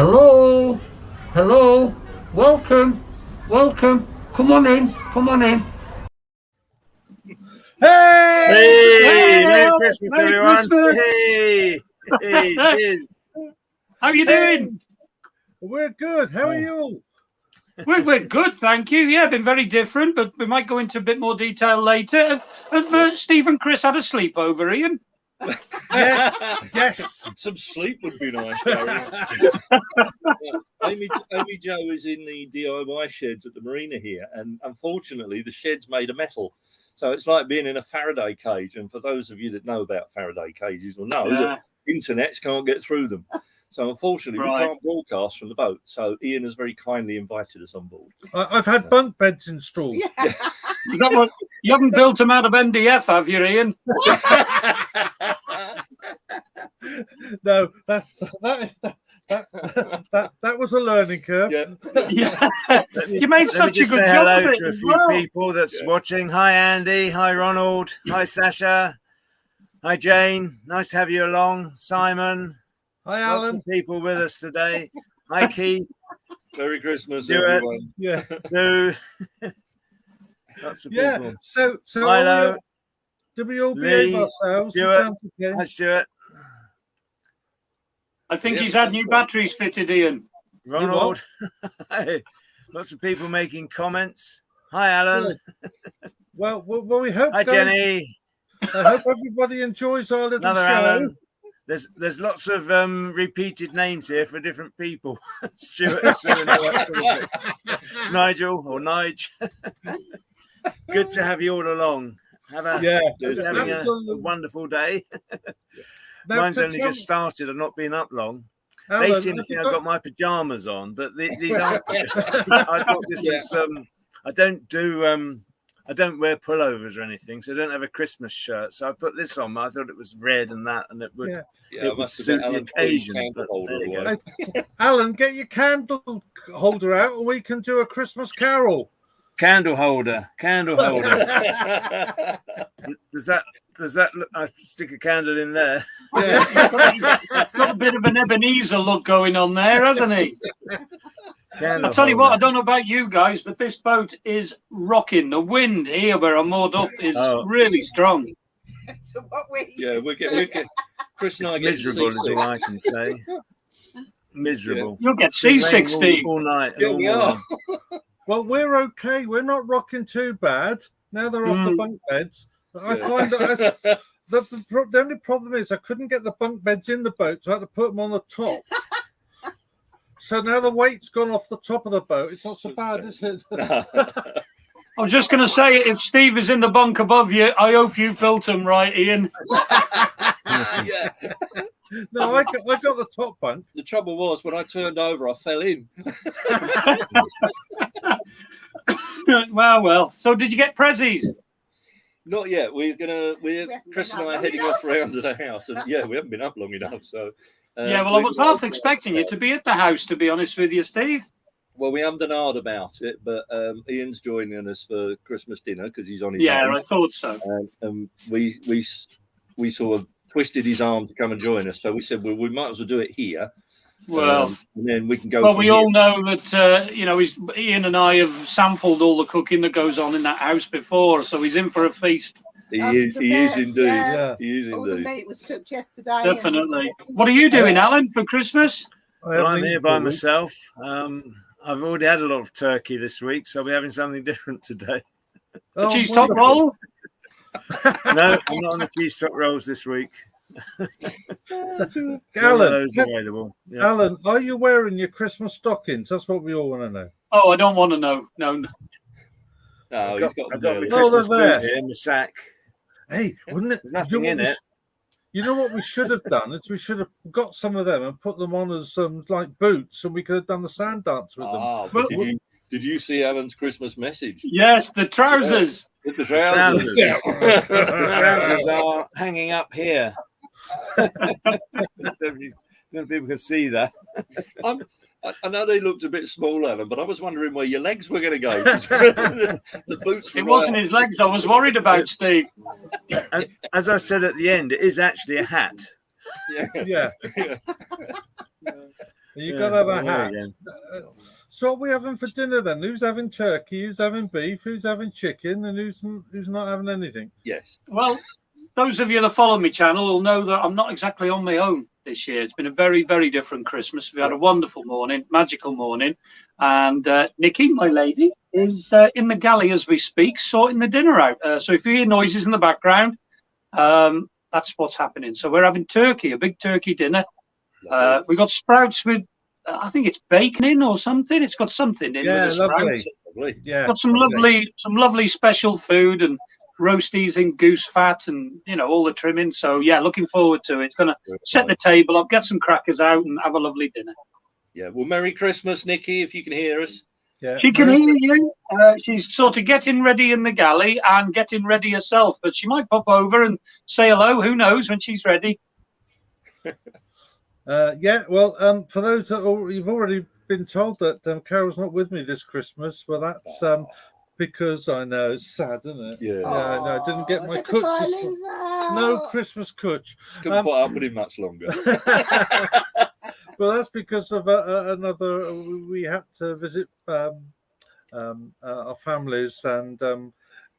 Hello? Hello? Welcome? Welcome? Come on in. Come on in. Hey! Hey! Merry Christmas, Merry everyone! Christmas. Hey! Hey! Cheers! How you doing? We're good. How are you? We're good, thank you. Yeah, been very different, but we might go into a bit more detail later. Have Steve and Chris had a sleepover, Ian? Yes. Some sleep would be nice, Gary. Amy Jo is in the DIY sheds at the marina here, and unfortunately, the shed's made of metal. So it's like being in a Faraday cage. And for those of you that know about Faraday cages will know that internets can't get through them. So unfortunately, we can't broadcast from the boat. So Ian has very kindly invited us on board. I've had bunk beds installed. Yeah. You haven't built them out of MDF, have you, Ian? No, that was a learning curve. Yeah. You made such a good say job hello of it to a as few well. people that's watching. Hi, Andy. Hi, Ronald. Hi, Sasha. Hi, Jane. Nice to have you along. Simon. Hi, Lots Alan. of people with us today. Hi, Keith. Merry Christmas, Stuart. everyone. Yeah. Sue. Lots of people. So Milo. do we all Lee, behave ourselves? Stuart. Hi, Stuart. I think he's had new batteries fitted, Ian. Ronald. Hey, lots of people making comments. Hi, Alan. Well, we hope. Hi, guys, Jenny. I hope everybody enjoys our little Another show. Alan. There's lots of repeated names here for different people. Stuart, Sue, and all that sort of thing. Nigel or Nige. Good to have you all along. Having a wonderful day. Mine's only just started. I've not been up long. Alan, They seem to think I've got my pajamas on, but these aren't. I thought this was. I don't wear pullovers or anything, so I don't have a Christmas shirt. So I put this on. I thought it was red and that, and it would. It would suit the occasion. Alan, get your candle holder out, and we can do a Christmas carol. Candle holder. Does that look? I stick a candle in there. Got a bit of an Ebenezer look going on there, hasn't he? I'll tell you what, I don't know about you guys, but this boat is rocking. The wind here where I'm moored up is really strong. So we're getting Chris and I get miserable is all I can say. Miserable. You'll get seasick, Steve. All night. Yeah, we are. Well, we're okay. We're not rocking too bad. Now they're off the bunk beds. I find that the only problem is I couldn't get the bunk beds in the boat, so I had to put them on the top. So now the weight's gone off the top of the boat. It's not so bad, is it? I was just going to say, if Steve is in the bunk above you, I hope you built him right, Ian. Yeah. No, I got the top bunk. The trouble was when I turned over, I fell in. Well. So did you get prezzies? Not yet. Chris and I are heading off around to the house, and we haven't been up long enough. So I was half expecting you to be at the house, to be honest with you, Steve. Well, we haven't hard about it, but Ian's joining us for Christmas dinner because he's on his own. Yeah, I thought so. And we sort of twisted his arm to come and join us, so we said, well, we might as well do it here. Well, and then we can go. Well, we all know that Ian and I have sampled all the cooking that goes on in that house before, so he's in for a feast. He is indeed. Yeah. He is All the indeed. meat was cooked yesterday. Definitely. What are you doing, Alan, for Christmas? Well, I'm here by myself. I've already had a lot of turkey this week, so I'll be having something different today. A cheese top roll? No, I'm not on the cheese top rolls this week. Alan, available. Yeah. Alan, are you wearing your Christmas stockings? That's what we all want to know. Oh, I don't want to know. No. No, I've got my they're Christmas there. food here in the sack. Hey, wouldn't it? There's nothing in it. You know what we should have done is we should have got some of them and put them on as like boots, and we could have done the sand dance with them. Did you see Alan's Christmas message? Yes, the trousers. With the trousers. The trousers are hanging up here. People can see that. I know they looked a bit small, Alan, but I was wondering where your legs were going to go. The boots. It wasn't his legs I was worried about, Steve. As I said at the end, it is actually a hat. Yeah. You got to have a there hat. you So what are we having for dinner then? Who's having turkey? Who's having beef? Who's having chicken? And who's not having anything? Yes. Well, those of you that follow me channel will know that I'm not exactly on my own this year. It's been a very, very different Christmas. We had a wonderful morning, magical morning. And Nikki, my lady, is in the galley as we speak, sorting the dinner out. So if you hear noises in the background, that's what's happening. So we're having turkey, a big turkey dinner. We got sprouts with, I think it's bacon in or something. It's got something in with the sprouts. Lovely. Yeah, Got some lovely special food and roasties in goose fat and all the trimming. So yeah, looking forward to it. It's gonna set the table up, get some crackers out, and have a lovely dinner. Yeah. Well, Merry Christmas, Nikki, if you can hear us. Yeah. She can hear you. She's sort of getting ready in the galley and getting ready herself, but she might pop over and say hello. Who knows when she's ready? Yeah. Well, for those that you've already been told that Carol's not with me this Christmas. Well, that's because I know it's sad, isn't it? Yeah. No, I didn't get my cooch. No Christmas cooch. Couldn't put up with him much longer. Well, that's because of another. We had to visit our families, and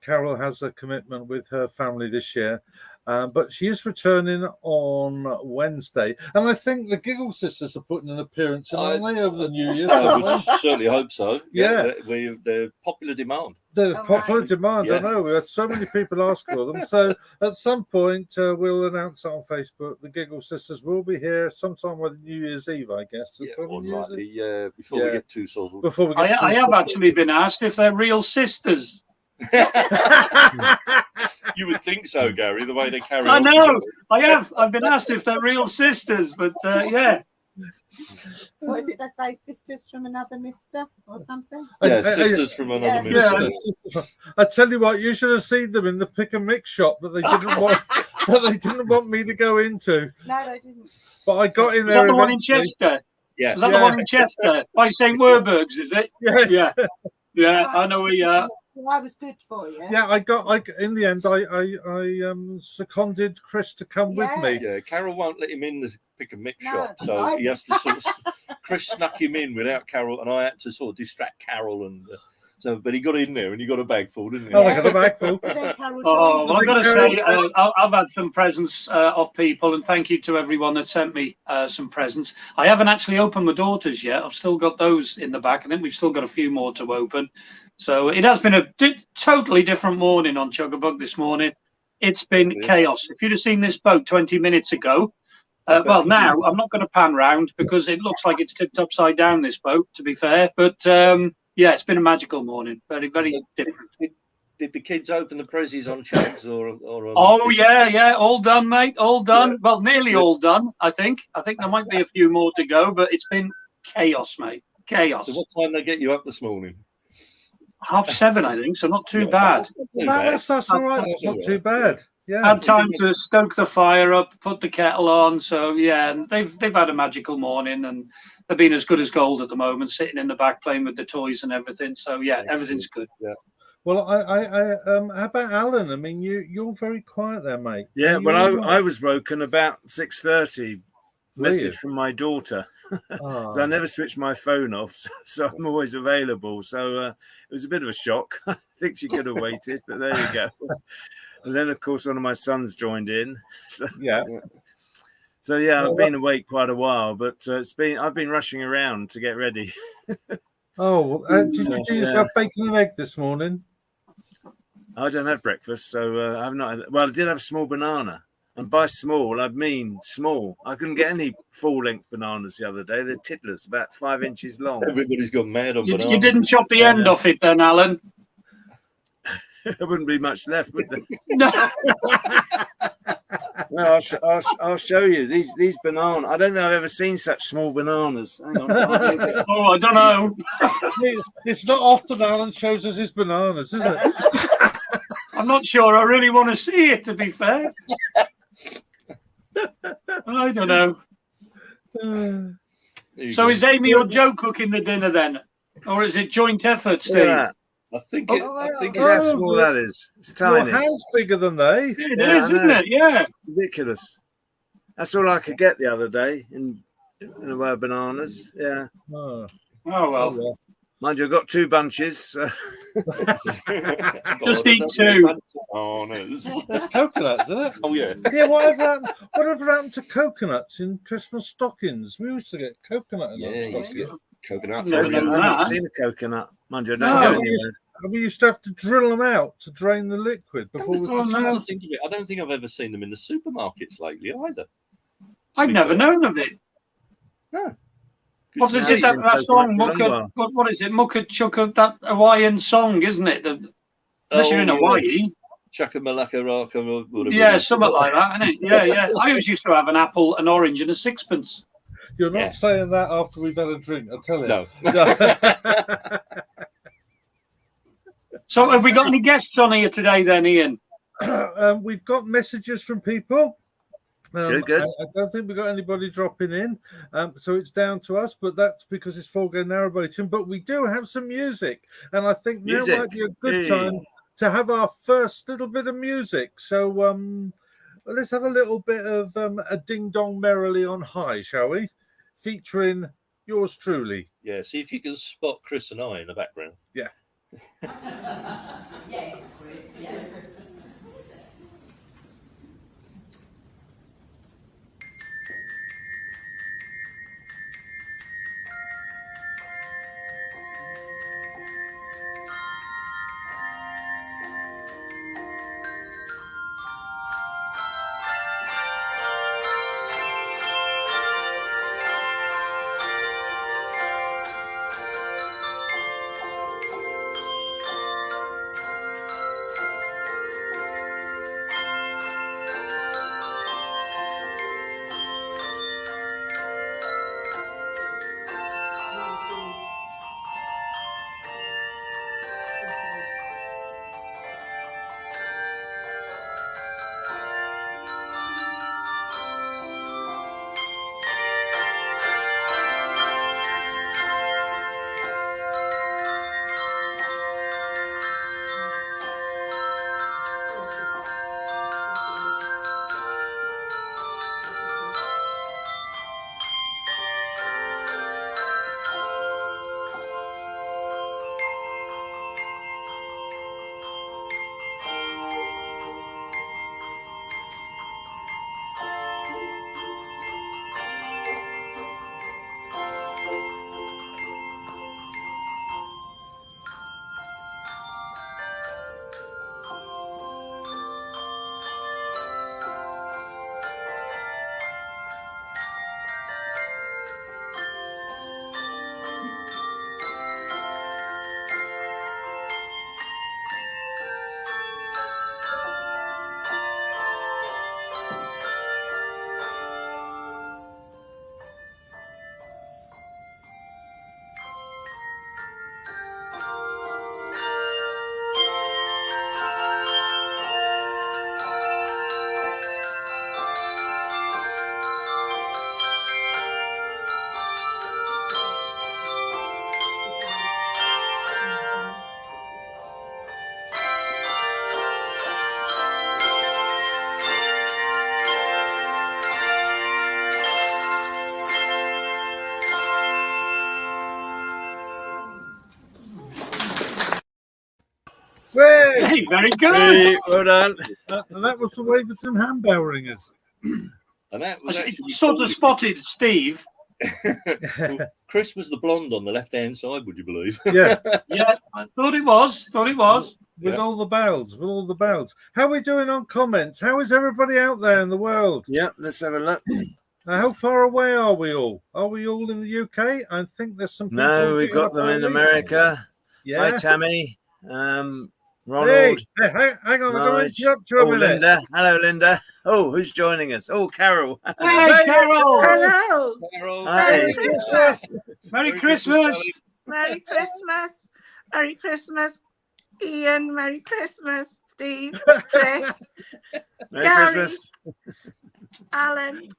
Carol has a commitment with her family this year. But she is returning on Wednesday, and I think the Giggle Sisters are putting an appearance in over the New Year. I would certainly hope so. Yeah. They're popular demand. There's popular demand. Yeah. I know we had so many people ask for them. So at some point we'll announce on Facebook. The Giggle Sisters will be here sometime with New Year's Eve, I guess. Yeah, unlikely. Before we get too sozzled. Before we get I have actually been asked if they're real sisters. You would think so, Gary, the way they carry I on. know. I have. I've been asked if they're real sisters, but yeah. What is it they say? Sisters from another mister or something? Yeah, sisters from another mister. Yeah. I tell you what, you should have seen them in the pick and mix shop that they didn't want me to go into. No, they didn't. But I got in Is there. that the one in Chester? Yeah. Is that the one in Chester? By St. Werburgh's, is it? Yes. Yeah. Yeah, I know where you are. Well, I was good for you. Yeah, in the end, I seconded Chris to come with me. Yeah, Carol won't let him in the pick and mix No, shop, so I he has to sort of. Chris snuck him in without Carol, and I had to sort of distract Carol, and but he got in there and he got a bag full, didn't he? Oh, I got a bag full. Oh, well, I've got to say, I've had some presents of people, and thank you to everyone that sent me some presents. I haven't actually opened my daughter's yet. I've still got those in the back. I think we've still got a few more to open. So it has been a totally different morning on Chuggabug this morning. It's been chaos. If you'd have seen this boat 20 minutes ago, well, now I'm not going to pan round because it looks like it's tipped upside down, this boat, to be fair. But yeah, it's been a magical morning. Very, very different. Did the kids open the prezzies on chance or on Oh, yeah. All done, mate. All done. Yeah. Well, nearly all done, I think. I think there might be a few more to go, but it's been chaos, mate. Chaos. So what time they get you up this morning? 7:30, I think, so not too bad. That's all right. That's not too bad. Yeah. Had time to stoke the fire up, put the kettle on. So yeah, and they've had a magical morning, and they've been as good as gold at the moment, sitting in the back playing with the toys and everything. So yeah, everything's good. Yeah. Well, how about Alan? I mean, you're very quiet there, mate. Yeah. Well, I was woken about 6:30. Message from my daughter. So I never switched my phone off, so I'm always available. So it was a bit of a shock. I think she could have waited, but there you go. And then, of course, one of my sons joined in. So, yeah. So yeah, I've been awake quite a while, but I've been rushing around to get ready. Did you have bacon and egg this morning? I don't have breakfast, so I've not. Well, I did have a small banana. And by small, I mean small. I couldn't get any full-length bananas the other day. They're tiddlers, about 5 inches long. Everybody's gone mad on bananas. You didn't chop the end off it then, Alan? There wouldn't be much left, would there? No. No, I'll show you these bananas. I don't know I've ever seen such small bananas. Hang on. Oh, I don't know. It's not often Alan shows us his bananas, is it? I'm not sure I really want to see it, to be fair. I don't know. So is Amy or Joe cooking the dinner then? Or is it joint effort, Steve? Yeah. I think how small that is. It's tiny. Your hand's bigger than they. It is, isn't it? Yeah. Ridiculous. That's all I could get the other day in in the way of bananas. Yeah. Oh, well. Mind you, I've got 2 bunches. So. Just eat 2. that's coconuts, isn't it? Oh yeah. Yeah. Whatever happened to coconuts in Christmas stockings? We used to get coconut in our stockings. Coconut. Never I've done not that. seen a coconut. Mind you, I No. don't go anywhere. We used to have to drill them out to drain the liquid before we Oh, could. no. Think of it. I don't think I've ever seen them in the supermarkets lately either. I'd never known of it. No. What is Now it, he's in that song? coconut for a long What is it? Mucka Chukka, that Hawaiian song, isn't it? Unless you're in Hawaii. Chaka Malaka Raka or whatever. Yeah, something like that, isn't it? Yeah. I always used to have an apple, an orange, and a sixpence. You're not saying that after we've had a drink, I'll tell you. No. So have we got any guests on here today then, Ian? We've got messages from people. Good. I don't think we've got anybody dropping in. So it's down to us, but that's because it's for Go Narrowboating. But we do have some music. And I think now might be a good time to have our first little bit of music. So let's have a little bit of a Ding Dong Merrily on High, shall we? Featuring yours truly. Yeah, see if you can spot Chris and I in the background. Yeah. Yes, Chris, yes. Hey, very good. Hey, well done. And that was the Waverton Handbell Ringers. And that was It's actually sort of spotted Steve. Well, Chris was the blonde on the left-hand side, would you believe? Yeah. Yeah, I thought it was. With all the bells. How are we doing on comments? How is everybody out there in the world? Yeah, let's have a look. How far away are we all? Are we all in the UK? I think there's some people. No, we've getting got up them in early. America. Yeah. Hi, Tammy. Ronald. Hey, hang on, I'm going to Nige. interrupt you a minute. Linda. Hello, Linda. Oh, who's joining us? Oh, Carol. Hey, Carol. Hello. Carol. Hi. Merry Christmas. Merry Christmas. Merry Christmas. Merry Christmas. Ian, Merry Christmas. Steve, Chris, Merry Gary. Christmas. Alan,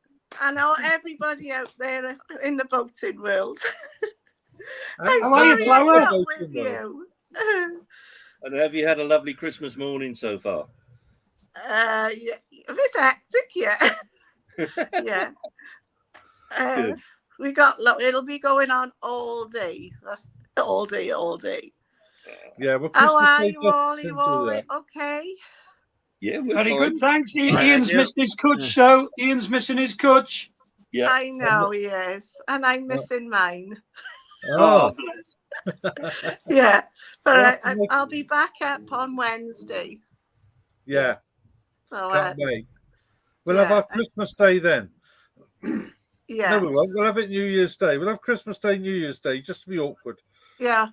and all everybody out there in the boating world. I'm How are you, sorry Flower? I'm not with you. And have you had a lovely Christmas morning so far? Yeah, a bit hectic, yeah. Yeah. Good. It'll be going on all day. That's all day. Yeah, well, How Christmas are Day you does all? tend You to all do that. okay? Yeah, we're Very fine. good, thanks. Right, Ian's yeah. missed his cooch, so Ian's missing his cooch. Yeah. I know he is, and I'm missing mine. Oh, Oh, bless. Yeah, We'll but have to make- I'll be back up on Wednesday. yeah, So can't wait. We'll have yeah, our Christmas Day then. yeah, No, we won't. We'll have it New Year's Day. We'll have Christmas Day, New Year's Day, just to be awkward. yeah.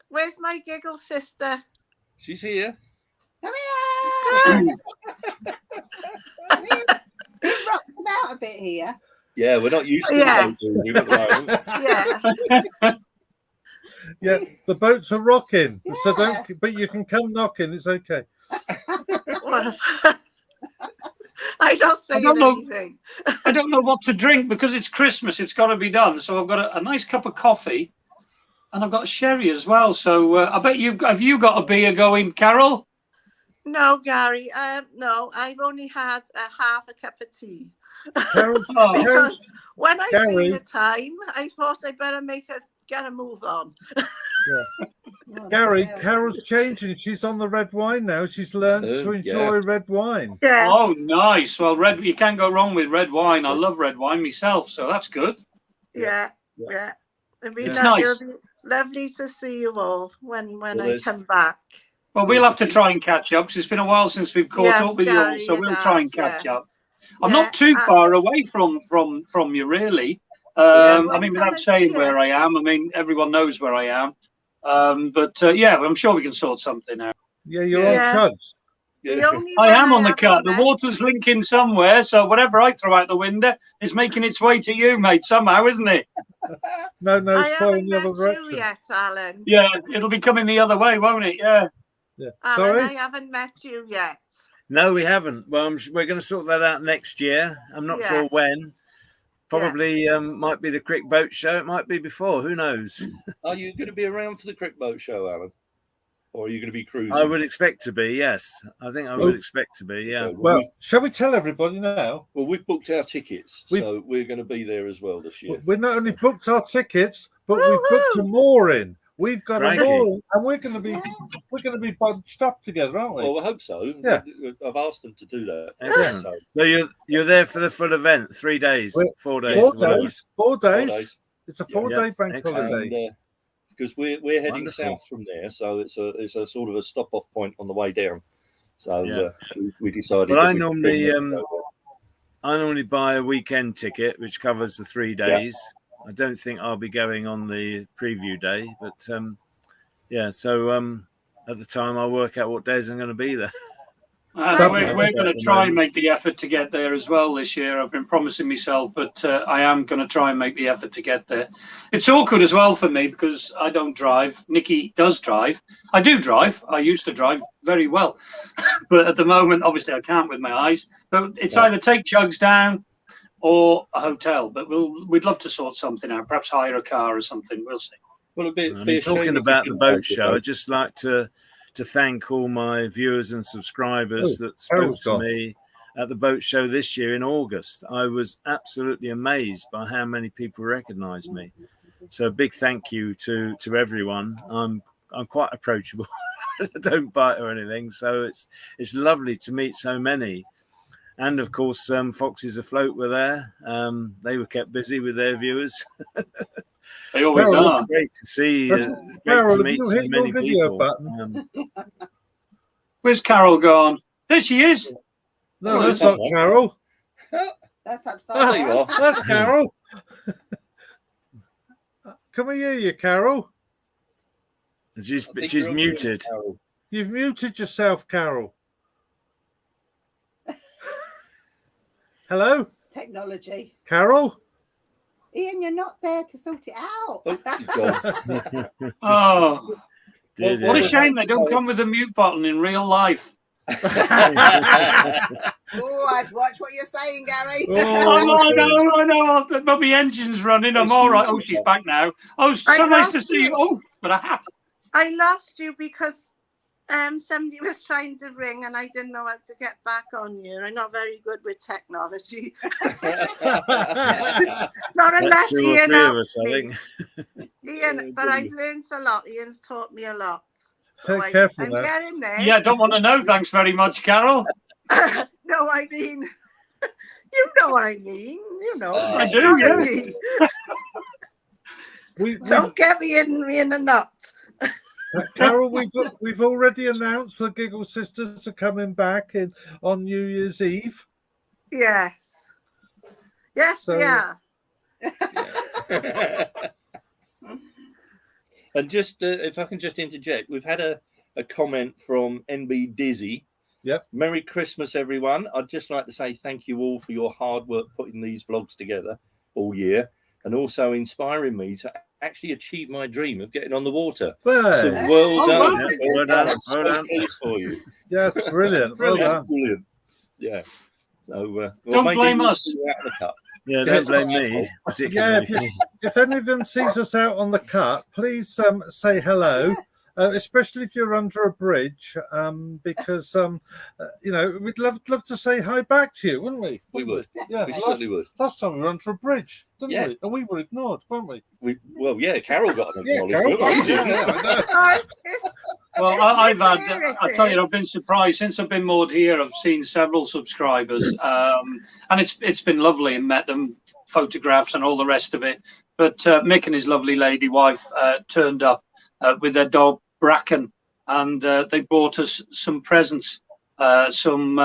Where's my giggle sister? She's here. Come here. It rocks about a bit here. Yeah, we're not used to Yes. the boat at the moment. Yeah, Yeah, the boats are rocking, so Yeah. don't. But you can come knocking. It's okay. well, I'm not saying don't know. anything. I don't know what to drink because it's Christmas. It's got to be done. So I've got a nice cup of coffee, and I've got sherry as well. So I bet have you got a beer going, Carol? No, Gary. No, I've only had half a cup of tea. Carol, Oh, Because when I Gary. seen the time, I thought I better get a move on. Gary, Carol's changing. She's on the red wine now. She's learned to enjoy red wine. Yeah. oh, nice. Well, you can't go wrong with red wine. I love red wine myself, so that's good. Yeah. It'll be, It's nice. it'll be lovely to see you all when I there's- come back. Well, we'll have to try and catch up because it's been a while since we've caught Yes, up with you all, Gary, so it we'll try and has, catch yeah. up. I'm Yeah, not too far away from you, really. Yeah, I well, mean, come without and saying see where I us. am, I mean, everyone knows where I am. Yeah, I'm sure we can sort something out. Yeah, you're Yeah. on chuds. The only I one am on the haven't cut. The met- water's linking somewhere, so whatever I throw out the window is making its way to you, mate, somehow, isn't it? No, I it's flowing haven't the other met you direction. yet, Alan. Yeah, it'll be coming the other way, won't it? Yeah. Yeah. Alan, I Sorry. haven't met you yet. No, we haven't. Well, we're going to sort that out next year. I'm not Yeah. sure when. Probably might be the Crick Boat Show. It might be before. Who knows? Are you going to be around for the Crick Boat Show, Alan? Or are you going to be cruising? I would expect to be. Yes, I think I would expect to be. Yeah. Well, shall we tell everybody now? Well, we've booked our tickets, so we're going to be there as well this year. We've not only booked our tickets, but we've booked a mooring. We've got Crikey. a mooring, and we're going to be bunched up together, aren't we? Well, I hope so. Yeah. I've asked them to do that. Excellent. So you're there for the full event, 3 days, We're- 4 days. 4 whatever. days. 4 days. 4 days. It's a Yeah. 4-day bank Excellent. holiday. Because we're heading Wonderful. south from there, so it's a sort of a stop off point on the way down. So Yeah. we decided. Well, that I we'd normally bring them. I normally buy a weekend ticket, which covers the 3 days. I don't think I'll be going on the preview day, but So at the time, I'll work out what days I'm going to be there. We're going to try and make the effort to get there as well this year. I've been promising myself, but I am going to try and make the effort to get there. It's awkward as well for me because I don't drive. Nikki does drive. I do drive. I used to drive very well. But at the moment, obviously, I can't with my eyes. But it's either take Jugs down or a hotel. But we'd love to sort something out, perhaps hire a car or something. We'll see. Well, Talking about the boat show, I'd just like to thank all my viewers and subscribers that spoke to me at the boat show this year in August. I was absolutely amazed by how many people recognized me. So a big thank you to everyone. I'm quite approachable. I don't bite or anything. So it's lovely to meet so many. And of course, Foxes Afloat were there. They were kept busy with their viewers. They always are. It's great to see. Great to meet so many people. Where's Carol gone? There she is. No, that's not Carol. That's upside down. That's Carol. Can we hear you, Carol? She's muted. You've muted yourself, Carol. Hello? Technology. Carol? Ian, you're not there to sort it out. Oh, what a shame they don't come with a mute button in real life. Oh, I'd watch what you're saying, Gary. I know. But my engine's running. I'm all right. Oh, she's back now. Oh, so nice to see you. Oh, but a hat. I lost you because Somebody was trying to ring and I didn't know how to get back on you. I'm not very good with technology. Not unless Ian helps me. Ian, but I've learned a lot. Ian's taught me a lot. So I'm getting there. Yeah, don't want to know. Thanks very much, Carol. No, I mean, you know what I mean. You know, I do. Don't get me in a knot. Carol, we've already announced the Giggle Sisters are coming back on New Year's Eve. Yes. Yes, so, we are. And just if I can just interject, we've had a comment from NB Dizzy. Yep. Merry Christmas, everyone. I'd just like to say thank you all for your hard work putting these vlogs together all year, and also inspiring me to actually achieve my dream of getting on the water. So well done. Well done. So pleased for you. Yeah, brilliant. Brilliant. Yeah. So don't blame us. Out the cup. Yeah, don't blame me. Yeah, if anyone sees us out on the cut, please say hello. Especially if you're under a bridge, because we'd love to say hi back to you, wouldn't we? We would. Yeah, we certainly would. Last time we were under a bridge, didn't we? And we were ignored, weren't we? Carol got an acknowledgement. Well, I tell you, I've been surprised since I've been moored here. I've seen several subscribers, and it's been lovely and met them, photographs and all the rest of it. But Mick and his lovely lady wife turned up with their dog Bracken, and they bought us some presents, some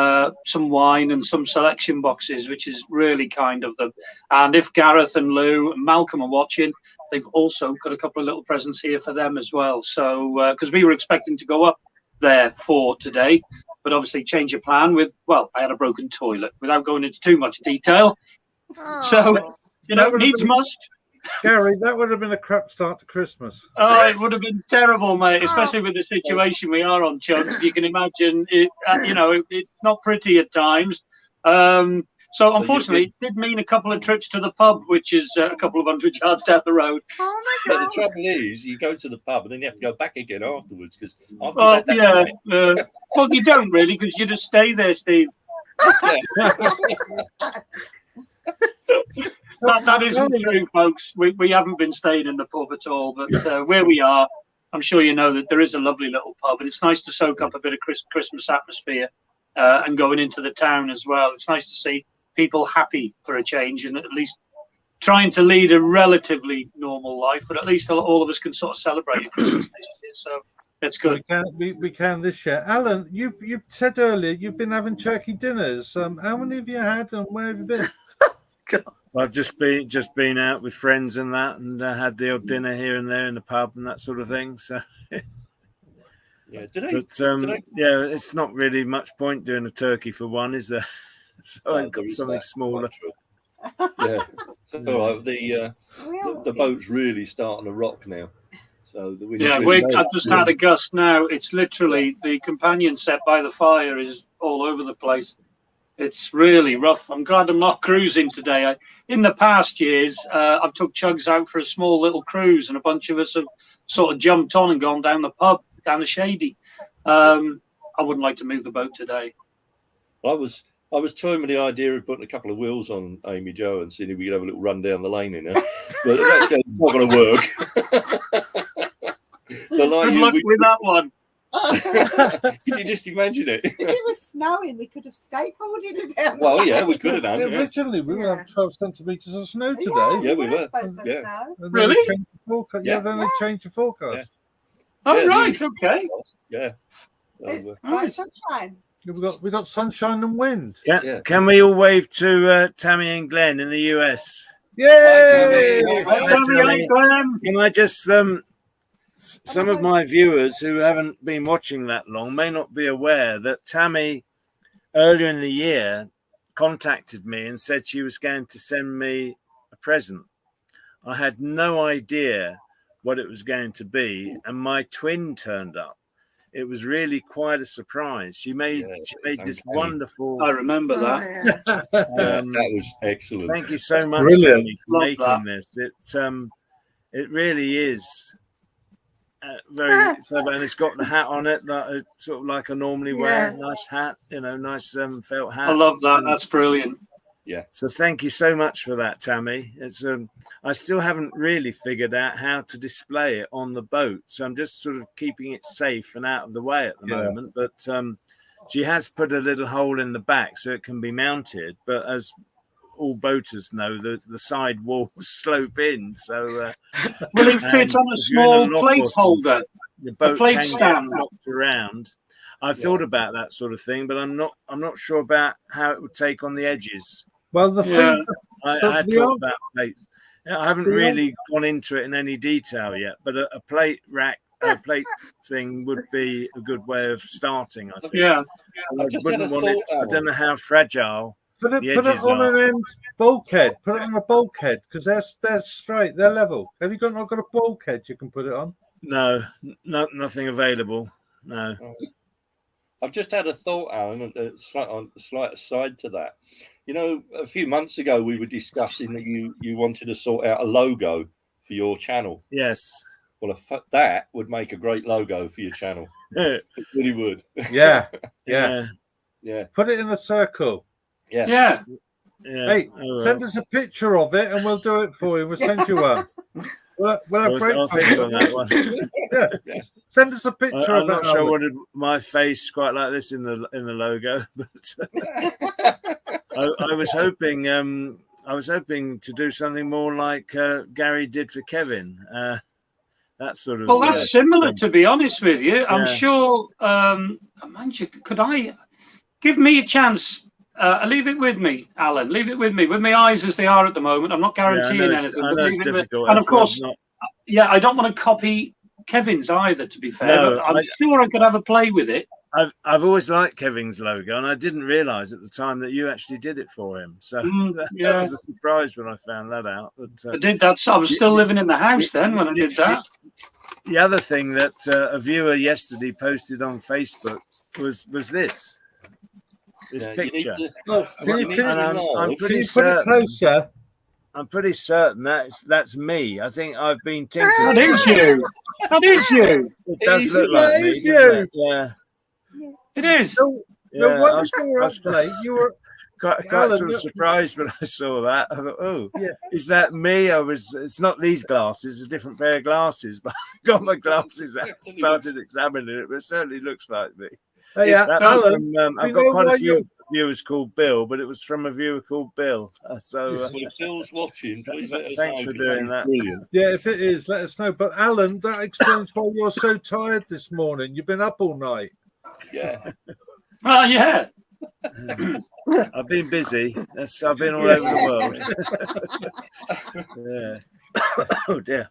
wine and some selection boxes, which is really kind of them. And if Gareth and Lou and Malcolm are watching, they've also got a couple of little presents here for them as well. So because we were expecting to go up there for today, but obviously change of plan with, I had a broken toilet, without going into too much detail. Oh. So needs must. Gary, that would have been a crap start to Christmas. Oh, it would have been terrible, mate, especially with the situation we are on, Chugs. You can imagine, it's not pretty at times. So unfortunately, it did mean a couple of trips to the pub, which is a couple of 100 yards down the road. Oh, my God. But the trouble is, you go to the pub and then you have to go back again afterwards. Well, you don't really, because you just stay there, Steve. That isn't true, folks. We haven't been staying in the pub at all, but where we are, I'm sure you know that there is a lovely little pub, and it's nice to soak up a bit of Christmas atmosphere and going into the town as well. It's nice to see people happy for a change and at least trying to lead a relatively normal life, but at least all of us can sort of celebrate Christmas this year. So that's good. We can this year. Alan, you said earlier you've been having turkey dinners. How many have you had, and where have you been? I've just been out with friends and that, and had the odd dinner here and there in the pub and that sort of thing. So, it's not really much point doing a turkey for one, is there? So I've got something smaller. Yeah, so all right. The boat's really starting to rock now. So I've just had a gust now. It's literally the companion set by the fire is all over the place. It's really rough. I'm glad I'm not cruising today. In the past years, I've took Chugs out for a small little cruise, and a bunch of us have sort of jumped on and gone down the pub, down the Shady. I wouldn't like to move the boat today. I was toying with the idea of putting a couple of wheels on Amy Jo and seeing if we could have a little run down the lane in her, but that's not going to work. Good luck with that one. Could you just imagine it? If it was snowing, we could have skateboarded it down. Well, yeah, we could have done. Originally, we were having 12 centimetres of snow today. Yeah, we were. Yeah. Really? Then they changed the forecast. Yeah. Oh, right. Okay. Yeah. It's bright sunshine. We got sunshine and wind. Can we all wave to Tammy and Glenn in the US? Yay! Can I just some of my viewers who haven't been watching that long may not be aware that Tammy earlier in the year contacted me and said she was going to send me a present. I had no idea what it was going to be, and my twin turned up. It was really quite a surprise. She made this wonderful. I remember that. That was excellent. Thank you so much, Tammy, for making this. It really is very clever, and it's got the hat on it that sort of like I normally wear. Nice hat, nice felt hat. I love that. That's brilliant. Yeah. So thank you so much for that, Tammy. It's I still haven't really figured out how to display it on the boat, so I'm just sort of keeping it safe and out of the way at the moment. But she has put a little hole in the back so it can be mounted. But as all boaters know, the side walls slope in, so will it fit on a small plate holder? The boat plate can stand get knocked around. I've thought about that sort of thing, but I'm not sure about how it would take on the edges. Well, the thing I had thought about plates. I haven't really gone into it in any detail yet, but a plate rack, a plate thing would be a good way of starting, I think. Yeah. I don't know how fragile. Put it on an end bulkhead. Put it on a bulkhead because they're straight, they're level. Have you not got a bulkhead you can put it on? No, nothing available. No. I've just had a thought, Alan, a slight aside to that. A few months ago we were discussing that you wanted to sort out a logo for your channel. Yes. Well, that would make a great logo for your channel. It really would. Yeah. Yeah. Put it in a circle. Yeah. Hey, send us a picture of it and we'll do it for you. We'll send you one. We'll have I'll think on that one. Send us a picture I'm of not it. sure I wanted my face quite like this in the logo, but I was hoping to do something more like Gary did for Kevin. That sort of. Well, that's similar, to be honest with you. I'm sure. Could I give me a chance? Leave it with me, Alan. Leave it with me. With my eyes as they are at the moment, I'm not guaranteeing anything. I know it's difficult. And of course, I don't want to copy Kevin's either. To be fair, but I'm sure I could have a play with it. I've always liked Kevin's logo, and I didn't realise at the time that you actually did it for him. So that was a surprise when I found that out. But, I did that. So I was still living in the house then when I did that. The other thing that a viewer yesterday posted on Facebook was this picture. I'm pretty certain. I'm pretty certain that's me. I think I've been tinkered. That is you. That is you. It does look like me. You. Yeah. It is. No wonder you were up late. You were quite sort of surprised when I saw that. I thought, is that me? It's not these glasses, it's a different pair of glasses. But I got my glasses out and started examining it, but it certainly looks like me. Alan, I've got quite a few viewers called Bill, but it was from a viewer called Bill. So if Bill's watching, please let us thanks know. for doing that. Brilliant. Yeah, if it is, let us know. But Alan, that explains why you're so tired this morning. You've been up all night. Yeah. Well, yeah. I've been busy. I've been all over the world. Oh dear.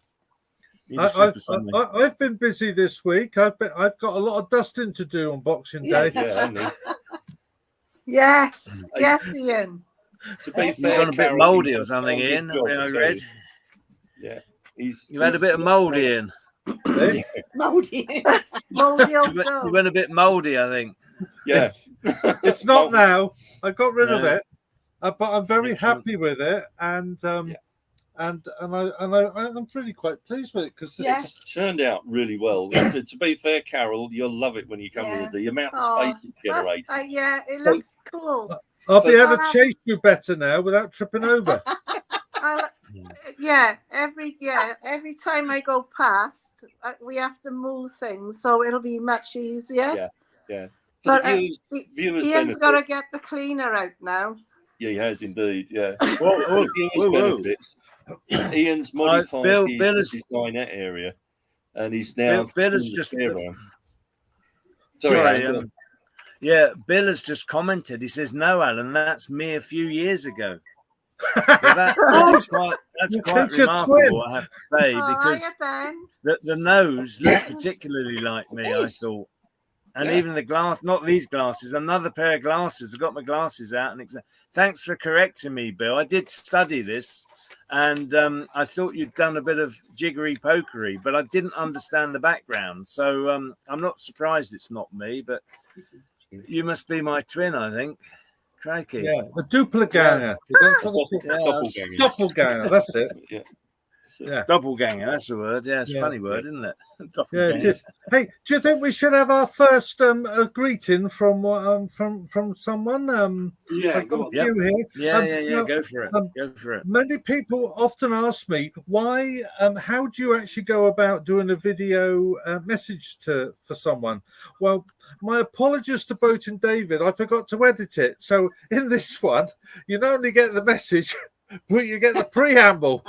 I've been busy this week. I've got a lot of dusting to do on Boxing Day. Yes, Ian. To be You've fair, gone a bit Carol, mouldy or something, Ian. I read. Yeah, you had a bit of mould, Ian. Mouldy. Mouldy old You dog. went a bit mouldy, I think. Yeah. It's not now. I got rid of it, but I'm very happy with it, and I'm really quite pleased with it because it's turned out really well. To be fair, Carol, you'll love it when you come here. The amount of space it generates. It looks cool. I'll be able to chase you better now without tripping over. Every time I go past, we have to move things, so it'll be much easier. Yeah. But viewers Ian's got to get the cleaner out now. Yeah, he has indeed. Yeah. Whoa. Benefits. Ian's modified his dinette area, and he's now. Bill has just. Sorry. Bill has just commented. He says, "No, Alan, that's me a few years ago." That's quite remarkable, I have to say, because the nose looks particularly like me, I thought. And even the glass, not these glasses, another pair of glasses. I got my glasses out. And thanks for correcting me, Bill. I did study this, and I thought you'd done a bit of jiggery pokery, but I didn't understand the background. So I'm not surprised it's not me, but you must be my twin, I think. Crikey. Yeah, a doppelganger. Doppelganger, that's it. Yeah. Yeah. Doppelganger, that's the word. Yeah, it's a funny word, isn't it? Yeah, it is. Hey, do you think we should have our first greeting from someone? Yeah, I've got go a on. few here. Yeah. Go for it. Go for it. Many people often ask me why. How do you actually go about doing a video message for someone? Well, my apologies to Boating David. I forgot to edit it. So in this one, you not only get the message, but you get the preamble.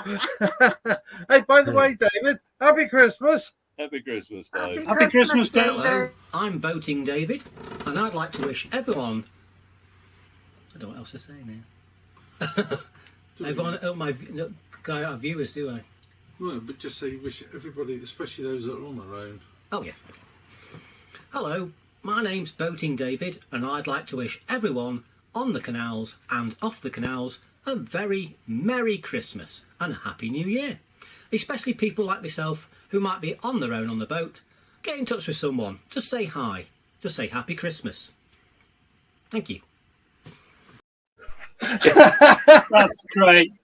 Hey, by the way, David, happy Christmas. Happy Christmas, Dave. Happy Christmas, David. David. I'm Boating David, and I'd like to wish everyone. I don't know what else to say now. Everyone, our viewers, do I? No, but just say wish everybody, especially those that are on their own. Oh, yeah. Okay. Hello, my name's Boating David, and I'd like to wish everyone on the canals and off the canals a very Merry Christmas and a Happy New Year. Especially people like myself who might be on their own on the boat. Get in touch with someone. Just say hi. Just say Happy Christmas. Thank you. That's great.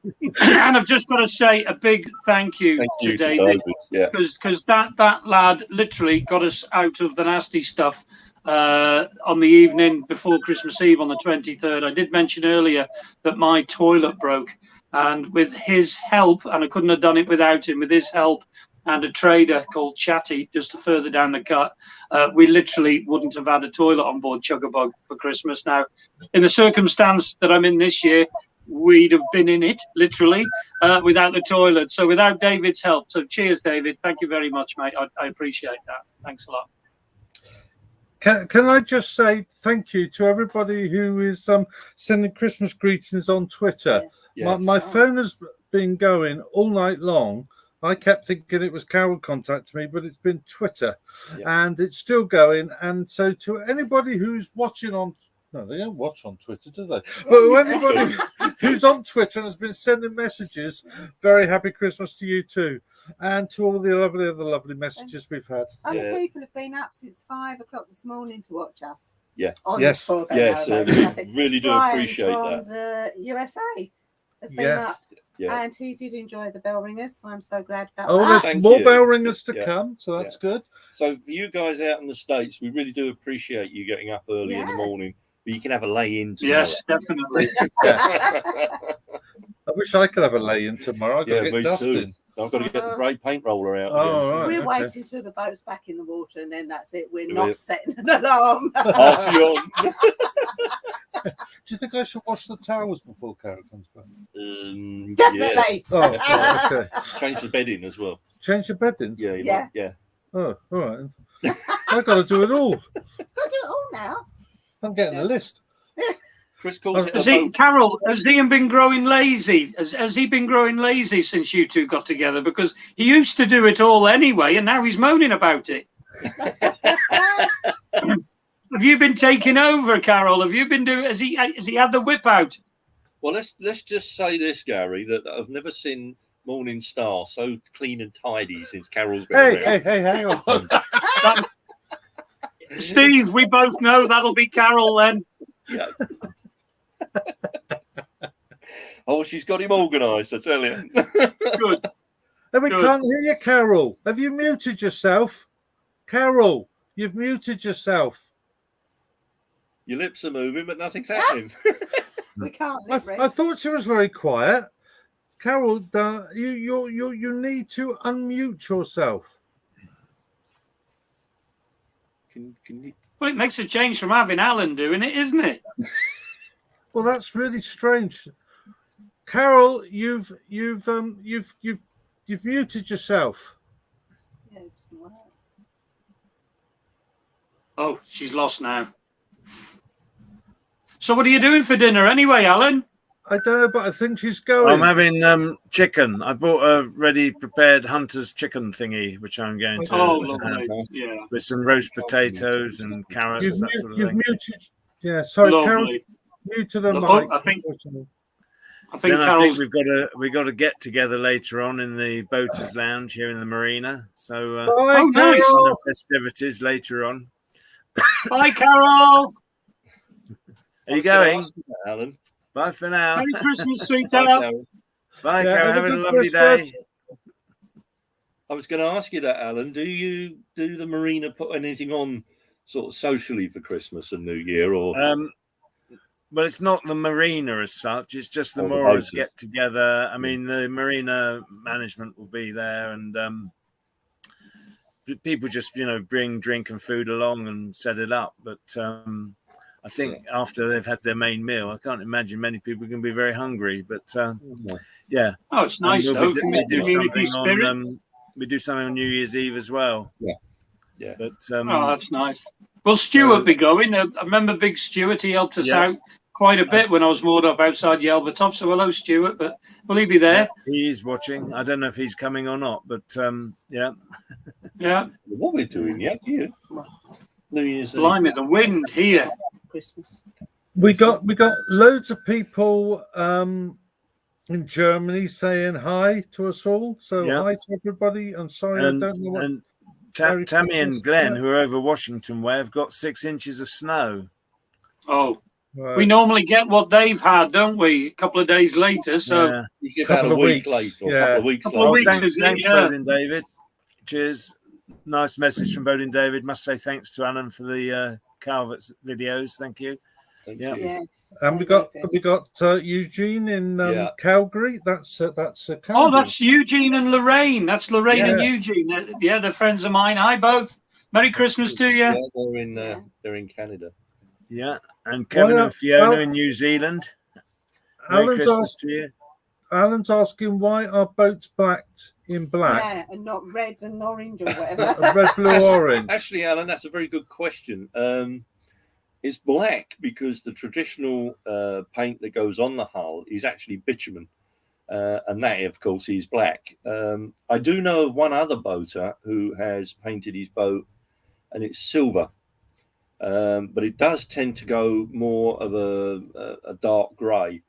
And I've just got to say a big thank you to David. Because that lad literally got us out of the nasty stuff on the evening before Christmas Eve on the 23rd. I did mention earlier that my toilet broke, and with his help, and I couldn't have done it without him, with his help and a trader called Chatty just further down the cut, we literally wouldn't have had a toilet on board Chuggabug for Christmas. Now, in the circumstance that I'm in this year, we'd have been in it literally without the toilet. So without David's help. So cheers, David. Thank you very much, mate. I appreciate that. Thanks a lot. Can I just say thank you to everybody who is sending Christmas greetings on Twitter. Yes. My phone has been going all night long. I kept thinking it was Carol contacting me, but it's been Twitter, and it's still going. And so to anybody who's watching on, no, they don't watch on Twitter, do they? But anybody who's on Twitter and has been sending messages, very happy Christmas to you too, and to all the lovely messages we've had. Other people have been up since 5 o'clock this morning to watch us. Yeah. Yes. We really do Brian appreciate from that. the USA has been up. Yeah. And he did enjoy the bell ringers, so I'm so glad about Oh, that. there's more bell ringers to come, so that's good. So for you guys out in the States, we really do appreciate you getting up early in the morning, but you can have a lay-in tomorrow. Yes, definitely. I wish I could have a lay-in tomorrow. I've got to me get dusting. too. I've got to get the grey paint roller out. Oh, right, We're okay. waiting till the boat's back in the water, and then that's it. We're not setting an alarm. Off you on. Do you think I should wash the towels before Carol comes back? Definitely. Yeah. Oh, okay. Change the bedding as well. Change the bedding? Yeah. Oh, all right. I've got to do it all. Got to do it all now. I'm getting a list. Chris calls it Carol, has Ian been growing lazy? Has he been growing lazy since you two got together? Because he used to do it all anyway, and now he's moaning about it. Have you been taking over, Carol? Have you been doing? Has he had the whip out? Well, let's just say this, Gary, that I've never seen Morning Star so clean and tidy since Carol's been around. Hey, hang on. Steve, we both know that'll be Carol then. Yeah. Oh, she's got him organised, I tell you. Good. And we can't hear you, Carol. Have you muted yourself? Carol, you've muted yourself. Your lips are moving, but nothing's happening. We can't. I thought she was very quiet. Carol, you need to unmute yourself. Can you... Well, it makes a change from having Alan doing it, isn't it? Well, that's really strange. Carol, you've muted yourself. Oh, she's lost now. So what are you doing for dinner anyway, Alan? I don't know, but I think she's going. I'm having chicken. I bought a ready prepared Hunter's chicken thingy, which I'm going to have with some roast potatoes and carrots. That sort of thing. Muted. Yeah, sorry, Carol's muted her mic. I think we've got to get together later on in the Boaters Lounge here in the marina. So nice. Festivities later on. Bye, Carol. Are you going, Alan? Bye for now. Merry Christmas, sweetheart. Bye, Carol. Have a lovely day. I was going to ask you that, Alan. Do the marina put anything on sort of socially for Christmas and New Year, or? Well, it's not the marina as such. It's just the Oh, the moorers boaters. get together. I mean, the marina management will be there, and people just, bring drink and food along and set it up. But I think after they've had their main meal, I can't imagine many people can be very hungry. But yeah. Oh, it's nice though. Community spirit. We do something on New Year's Eve as well. Yeah. But oh, that's nice. Will Stuart be going? I remember Big Stuart. He helped us out quite a bit when I was moored up outside Yelvertoft. So hello, Stuart. But will he be there? Yeah, he is watching. I don't know if he's coming or not, but yeah. Yeah. What we're doing? Yeah, you. New Year's Eve. Blimey, the wind here. Christmas. We got loads of people in Germany saying hi to us all. So hi to everybody. I'm sorry, I don't know what. And Tammy and Glenn, who are over Washington way, have got 6 inches of snow. Oh, we normally get what they've had, don't we? A couple of days later. So you get about a week late or a couple of weeks later. Thanks, Bodin David. Cheers. Nice message from Bodin David. Must say thanks to Alan for the Calvert's videos. Thank you. Yes. And we got Eugene in Calgary. That's Calgary. Oh, that's Eugene and Lorraine. That's Lorraine and Eugene. They're friends of mine. Hi, both. Merry Christmas to you. Yeah, they're in Canada. Yeah, and Kevin and Fiona in New Zealand. Merry Christmas to you. Alan's asking why are boats blacked in black? Yeah, and not red and orange or whatever. Red, blue, orange. Actually, Alan, that's a very good question. It's black because the traditional paint that goes on the hull is actually bitumen, and that, of course, is black. I do know of one other boater who has painted his boat, and it's silver, but it does tend to go more of a dark grey.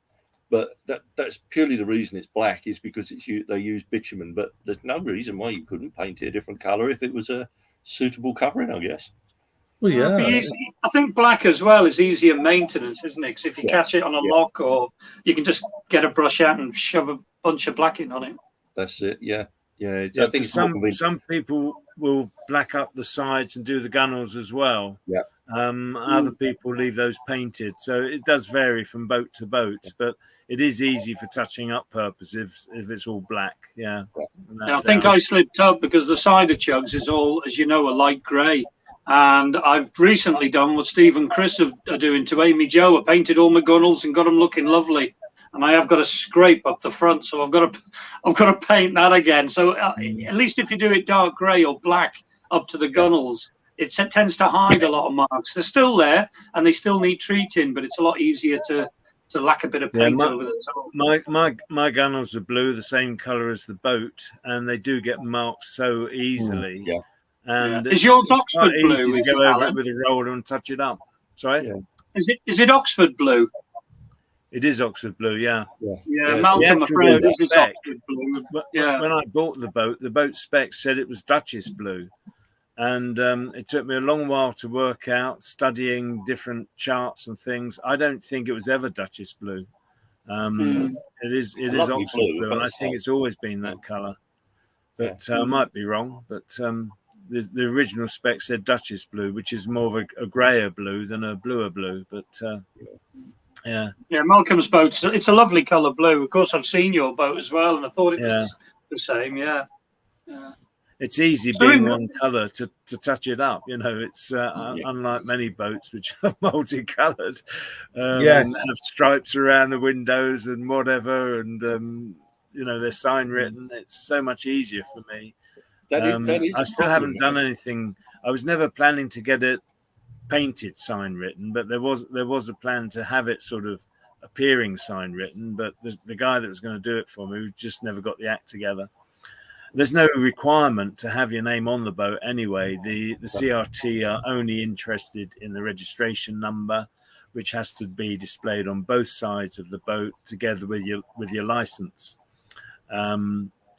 But that's purely the reason it's black is because they use bitumen. But there's no reason why you couldn't paint it a different colour if it was a suitable covering, I guess. Well, yeah. I think black as well is easier maintenance, isn't it? Because if you catch it on a lock, or you can just get a brush out and shove a bunch of blacking on it. That's it. Yeah. I think some people will black up the sides and do the gunnels as well. Yeah. Other people leave those painted, so it does vary from boat to boat. But it is easy for touching up purposes if it's all black. Yeah. I think I slipped up because the cider chugs is all, as you know, a light grey. And I've recently done what Steve and Chris are doing to Amy Jo. I painted all my gunnels and got them looking lovely. And I have got a scrape up the front, so I've got to paint that again. So at least if you do it dark grey or black up to the gunnels, it tends to hide a lot of marks. They're still there and they still need treating, but it's a lot easier to lack a bit of paint over the top. My gunnels are blue, the same colour as the boat, and they do get marked so easily. Yeah. And is yours Oxford blue? Easy to go over it with a roller and touch it up. Sorry. Yeah. Is it Oxford blue? It is Oxford blue. Yeah. Malcolm, a friend, is Oxford blue. When I bought the boat spec said it was Duchess blue, and it took me a long while to work out, studying different charts and things. I don't think it was ever Duchess blue. It is Oxford blue, and I think it's always been that colour. But I might be wrong. But the original spec said Duchess blue, which is more of a grayer blue than a bluer blue. But yeah, Malcolm's boat, it's a lovely colour blue. Of course, I've seen your boat as well, and I thought it was the same. Yeah. It's easy being one colour to touch it up. It's unlike many boats which are multicoloured, and have stripes around the windows and whatever, and they're sign written. It's so much easier for me. That is I still haven't done anything. I was never planning to get it painted sign written, but there was a plan to have it sort of appearing sign written. But the guy that was going to do it for me just never got the act together. There's no requirement to have your name on the boat anyway. The CRT are only interested in the registration number, which has to be displayed on both sides of the boat together with your license.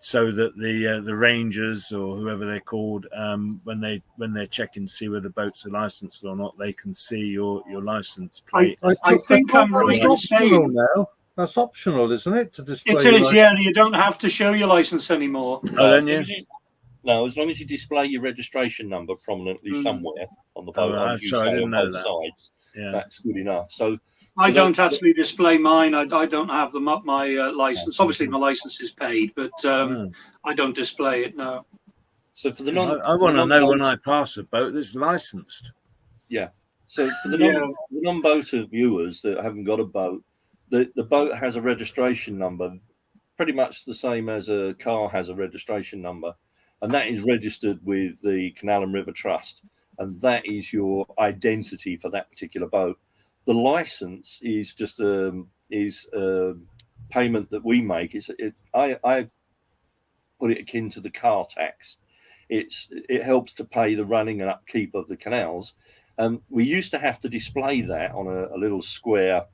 So that the rangers or whoever they're called, when they're checking to see whether boats are licensed or not, they can see your license plate. I think I'm right in saying now. That's optional, isn't it, to display? It is, yeah. You don't have to show your license anymore. Oh, don't you? No, as long as you display your registration number prominently somewhere on the boat, Oh, as you sorry, I say, didn't on know both that. sides, Yeah. that's good enough. So I don't actually display mine. I don't have them up my license. Obviously, my license is paid, but I don't display it. No. So for the I want to know when I pass a boat that's licensed. Yeah. So for the non-boater viewers that haven't got a boat, the boat has a registration number, pretty much the same as a car has a registration number, and that is registered with the Canal and River Trust, and that is your identity for that particular boat. The license is just a payment that we make. I put it akin to the car tax. It helps to pay the running and upkeep of the canals. We used to have to display that on a little square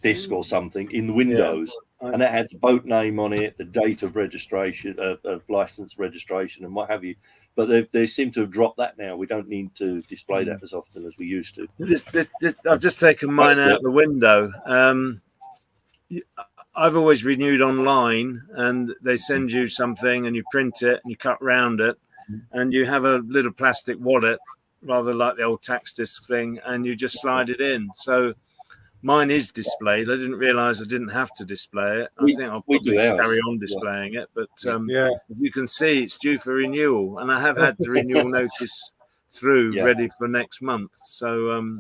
disc or something in the windows, and that had the boat name on it, the date of registration, of license registration, and what have you. But they seem to have dropped that now. We don't need to display that as often as we used to. I've just taken mine out the window. I've always renewed online, and they send you something, and you print it, and you cut round it, and you have a little plastic wallet, rather like the old tax disc thing, and you just slide it in. So mine is displayed. I didn't realise I didn't have to display it. I think I'll probably carry on displaying it, but if you can see, it's due for renewal, and I have had the renewal notice through ready for next month. So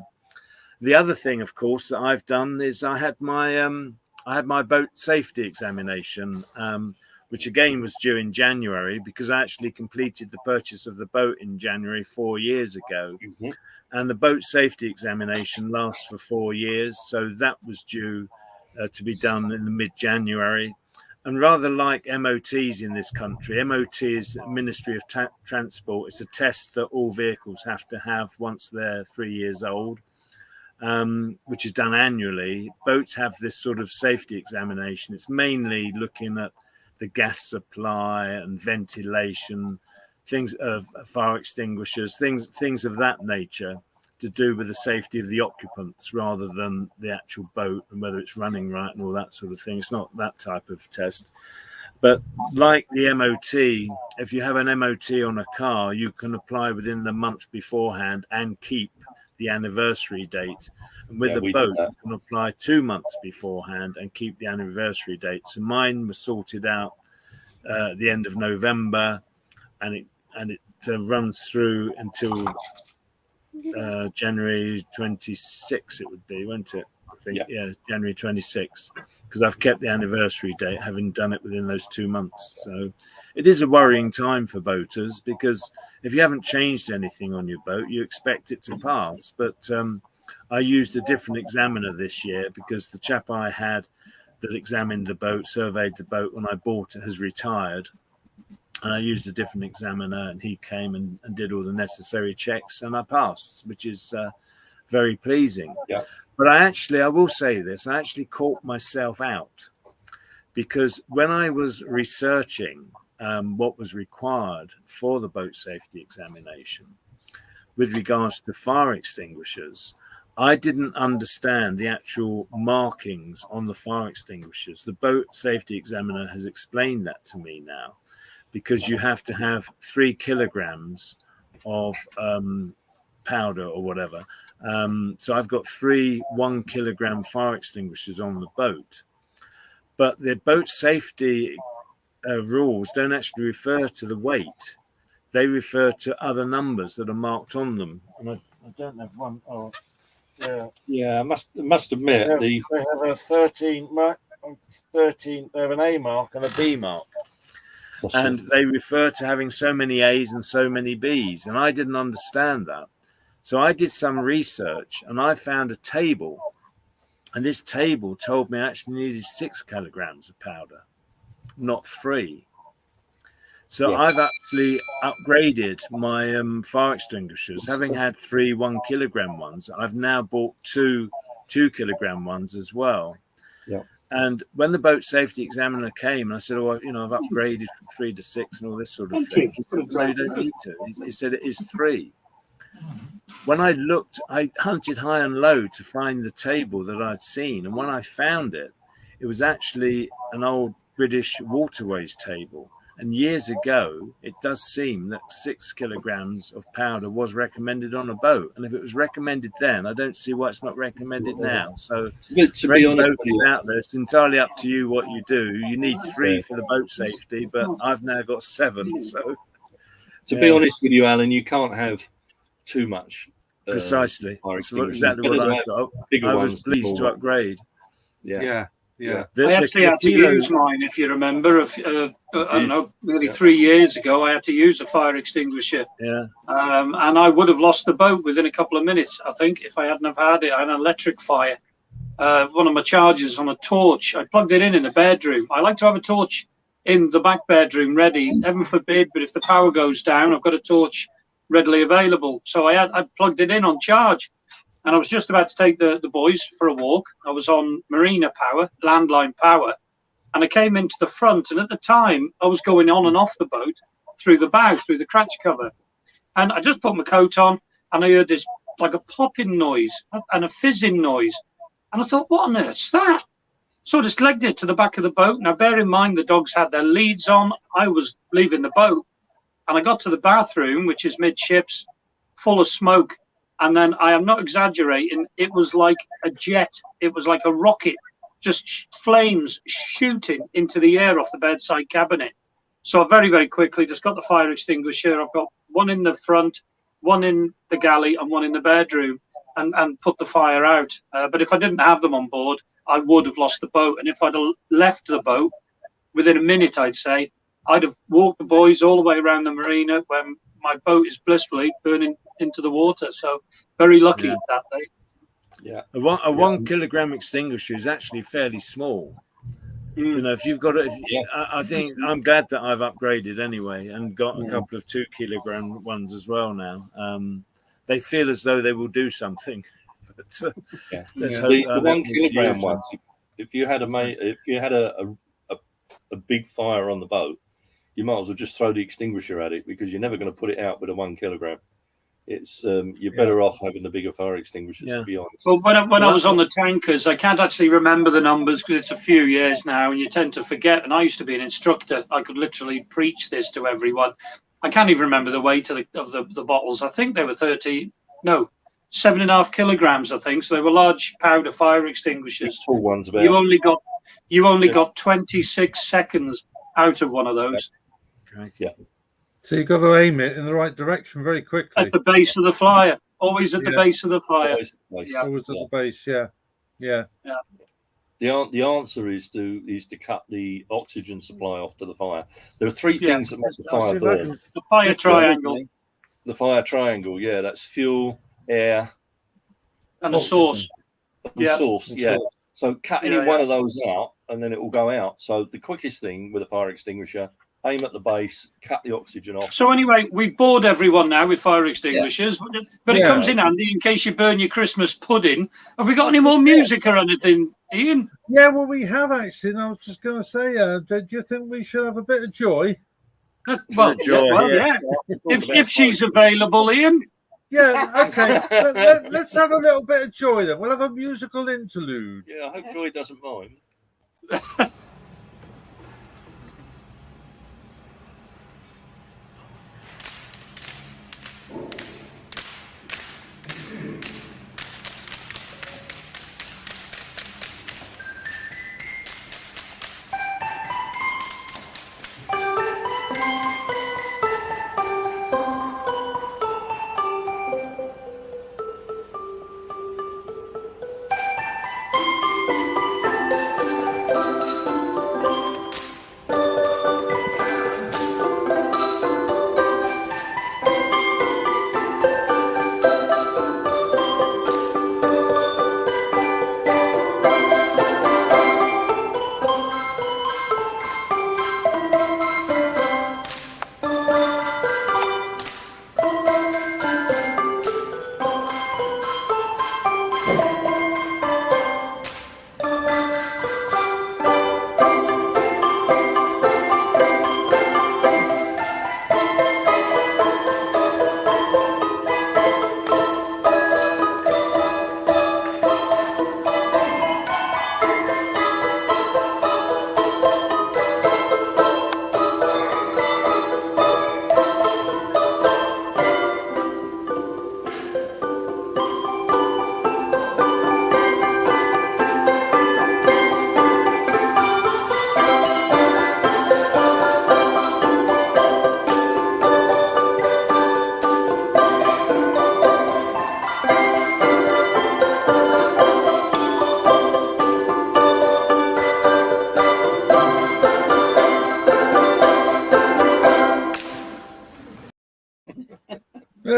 the other thing, of course, that I've done is I had my boat safety examination, which again was due in January, because I actually completed the purchase of the boat in January 4 years ago. And the boat safety examination lasts for 4 years. So that was due to be done in the mid-January. And rather like MOTs in this country, MOT is Ministry of Transport. It's a test that all vehicles have to have once they're 3 years old, which is done annually. Boats have this sort of safety examination. It's mainly looking at the gas supply and ventilation, things of fire extinguishers, things of that nature, to do with the safety of the occupants rather than the actual boat and whether it's running right and all that sort of thing. It's not that type of test. But like the MOT, if you have an MOT on a car, you can apply within the month beforehand and keep the anniversary date. And with a boat, you can apply 2 months beforehand and keep the anniversary date. So mine was sorted out at the end of November, and it runs through until January 26, it would be, won't it? I think, January 26, because I've kept the anniversary date, having done it within those 2 months. So it is a worrying time for boaters, because if you haven't changed anything on your boat, you expect it to pass. But I used a different examiner this year, because the chap I had that examined the boat, surveyed the boat when I bought it, has retired. And I used a different examiner, and he came and did all the necessary checks, and I passed, which is very pleasing. But I will say this, I actually caught myself out, because when I was researching what was required for the boat safety examination with regards to fire extinguishers, I didn't understand the actual markings on the fire extinguishers. The boat safety examiner has explained that to me now, because you have to have 3 kilograms of powder or whatever. So I've got 3 1-kilogram fire extinguishers on the boat. But the boat safety rules don't actually refer to the weight. They refer to other numbers that are marked on them. And I don't have one. Oh, yeah. I must admit, they have a 13 mark. 13. They have an A mark and a B mark. And they refer to having so many A's and so many B's. And I didn't understand that. So I did some research, and I found a table. And this table told me I actually needed 6 kilograms of powder, not 3. So I've actually upgraded my fire extinguishers. Having had 3 1-kilogram ones, I've now bought 2 2-kilogram ones as well. And when the boat safety examiner came, and I said, I've upgraded from 3 to 6 and all this sort of thing. He said, no, you don't need to. He said, it is 3. When I looked, I hunted high and low to find the table that I'd seen. And when I found it, it was actually an old British Waterways table. And years ago, it does seem that 6 kilograms of powder was recommended on a boat. And if it was recommended then, I don't see why it's not recommended now. So to be honest with you, out there, it's entirely up to you what you do. You need 3 for the boat safety, but I've now got 7. So to be honest with you, Alan, you can't have too much. Precisely. Fire That's extinguishers. exactly what I thought. Bigger I was ones pleased to smaller. upgrade. Yeah. I actually had to use mine, if you remember. I don't know, nearly 3 years ago, I had to use a fire extinguisher. Yeah. And I would have lost the boat within a couple of minutes, I think, if I hadn't have had it. I had an electric fire. One of my chargers on a torch. I plugged it in the bedroom. I like to have a torch in the back bedroom ready. Heaven forbid, but if the power goes down, I've got a torch readily available. So I plugged it in on charge. And I was just about to take the boys for a walk. I was on marina power, landline power, and I came into the front. And at the time, I was going on and off the boat through the bow, through the cratch cover. And I just put my coat on, and I heard this like a popping noise and a fizzing noise. And I thought, what on earth's that? So I just legged it to the back of the boat. Now, bear in mind, the dogs had their leads on. I was leaving the boat, and I got to the bathroom, which is midships, full of smoke. And then, I am not exaggerating, it was like a jet. It was like a rocket, just flames shooting into the air off the bedside cabinet. So I very, very quickly just got the fire extinguisher. I've got one in the front, one in the galley, and one in the bedroom, and put the fire out. But if I didn't have them on board, I would have lost the boat. And if I'd have left the boat, within a minute, I'd say, I'd have walked the boys all the way around the marina when my boat is blissfully burning into the water. So very lucky that day. Yeah, a 1 kilogram extinguisher is actually fairly small. You know, if you've got it, I think I'm glad that I've upgraded anyway and got a couple of 2 kilogram ones as well now. They feel as though they will do something. But, let's hope the 1 kilogram ones. If you had a big fire on the boat, you might as well just throw the extinguisher at it, because you're never going to put it out with a 1 kilogram. It's you're better off having the bigger fire extinguishers, to be honest. Well, when I was on the tankers, I can't actually remember the numbers because it's a few years now, and you tend to forget. And I used to be an instructor; I could literally preach this to everyone. I can't even remember the weight of the bottles. I think they were 7.5 kilograms. I think so. They were large powder fire extinguishers. Tall ones, about. You only got 26 seconds out of one of those. Yeah. So you've got to aim it in the right direction very quickly. At the base of the flyer. Always at the base of the flyer. Always at the base, yeah. The answer is to cut the oxygen supply off to the fire. There are 3 things that make the fire burn. The fire triangle. The fire triangle, that's fuel, air, and a source. The source, So cut any one of those out, and then it will go out. So the quickest thing with a fire extinguisher, aim at the base, cut the oxygen off. So anyway, we've bored everyone now with fire extinguishers, but it comes in handy in case you burn your Christmas pudding. Have we got any more music or anything, Ian? Yeah, well, we have actually. And I was just going to say, do you think we should have a bit of joy? Well, if she's available, Ian. Yeah, okay. Let's have a little bit of joy then. We'll have a musical interlude. Yeah, I hope Joy doesn't mind.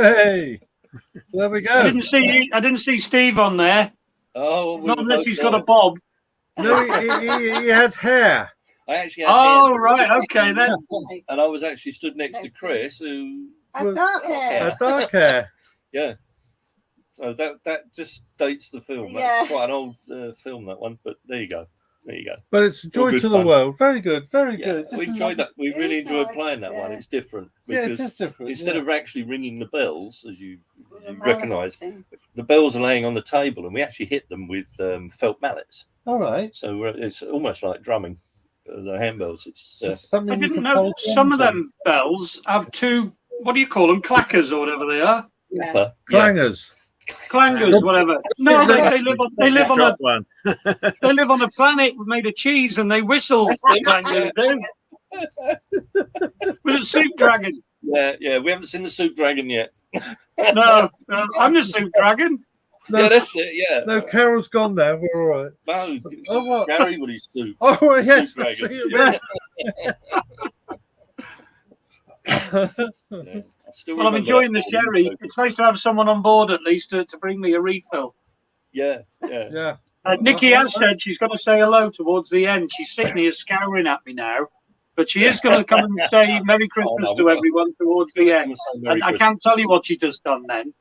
Hey, there we go. I didn't see Steve on there. Oh, not unless he's got a bob. No, he had hair. I actually had Oh, hair. right, okay then. And I was actually stood next to Chris, who Has dark hair. Dark hair. Yeah. So that just dates the film. Yeah. That's quite an old film, that one. But there you go. There you go. But it's a joy good to the fun. world. Very good. Very Yeah, good. we Just enjoyed that. We It really is enjoyed nice, playing that one. yeah. It's different Yeah, it because is different. instead of actually ringing the bells, as you recognise, Malediction. the bells are laying on the table, and we actually hit them with felt mallets. All right. So it's almost like drumming. The handbells. It's Just something I you didn't can know hold some on of to. them bells have two, what do you call them, clackers or whatever they are? Yeah. Clangers. Clangers, whatever. No, they live on a Drop one. they live on a planet made of cheese and they whistle. Clangers do. With a soup dragon. Yeah. We haven't seen the soup dragon yet. No, I'm the soup dragon. No, Yeah, that's it. Yeah. no, Carol's gone now. We're all right. No, Oh, what? Gary with his soup. Oh, yes. Soup dragon. Yeah. Yeah. I still Well, I'm remember enjoying the that. sherry. It's nice to have someone on board at least to bring me a refill. Yeah. Yeah. Nikki has said she's going to say hello towards the end. She's sitting here scouring at me now, but she is going to come and say Merry Christmas to everyone towards the end. And I can't tell you what she just done then.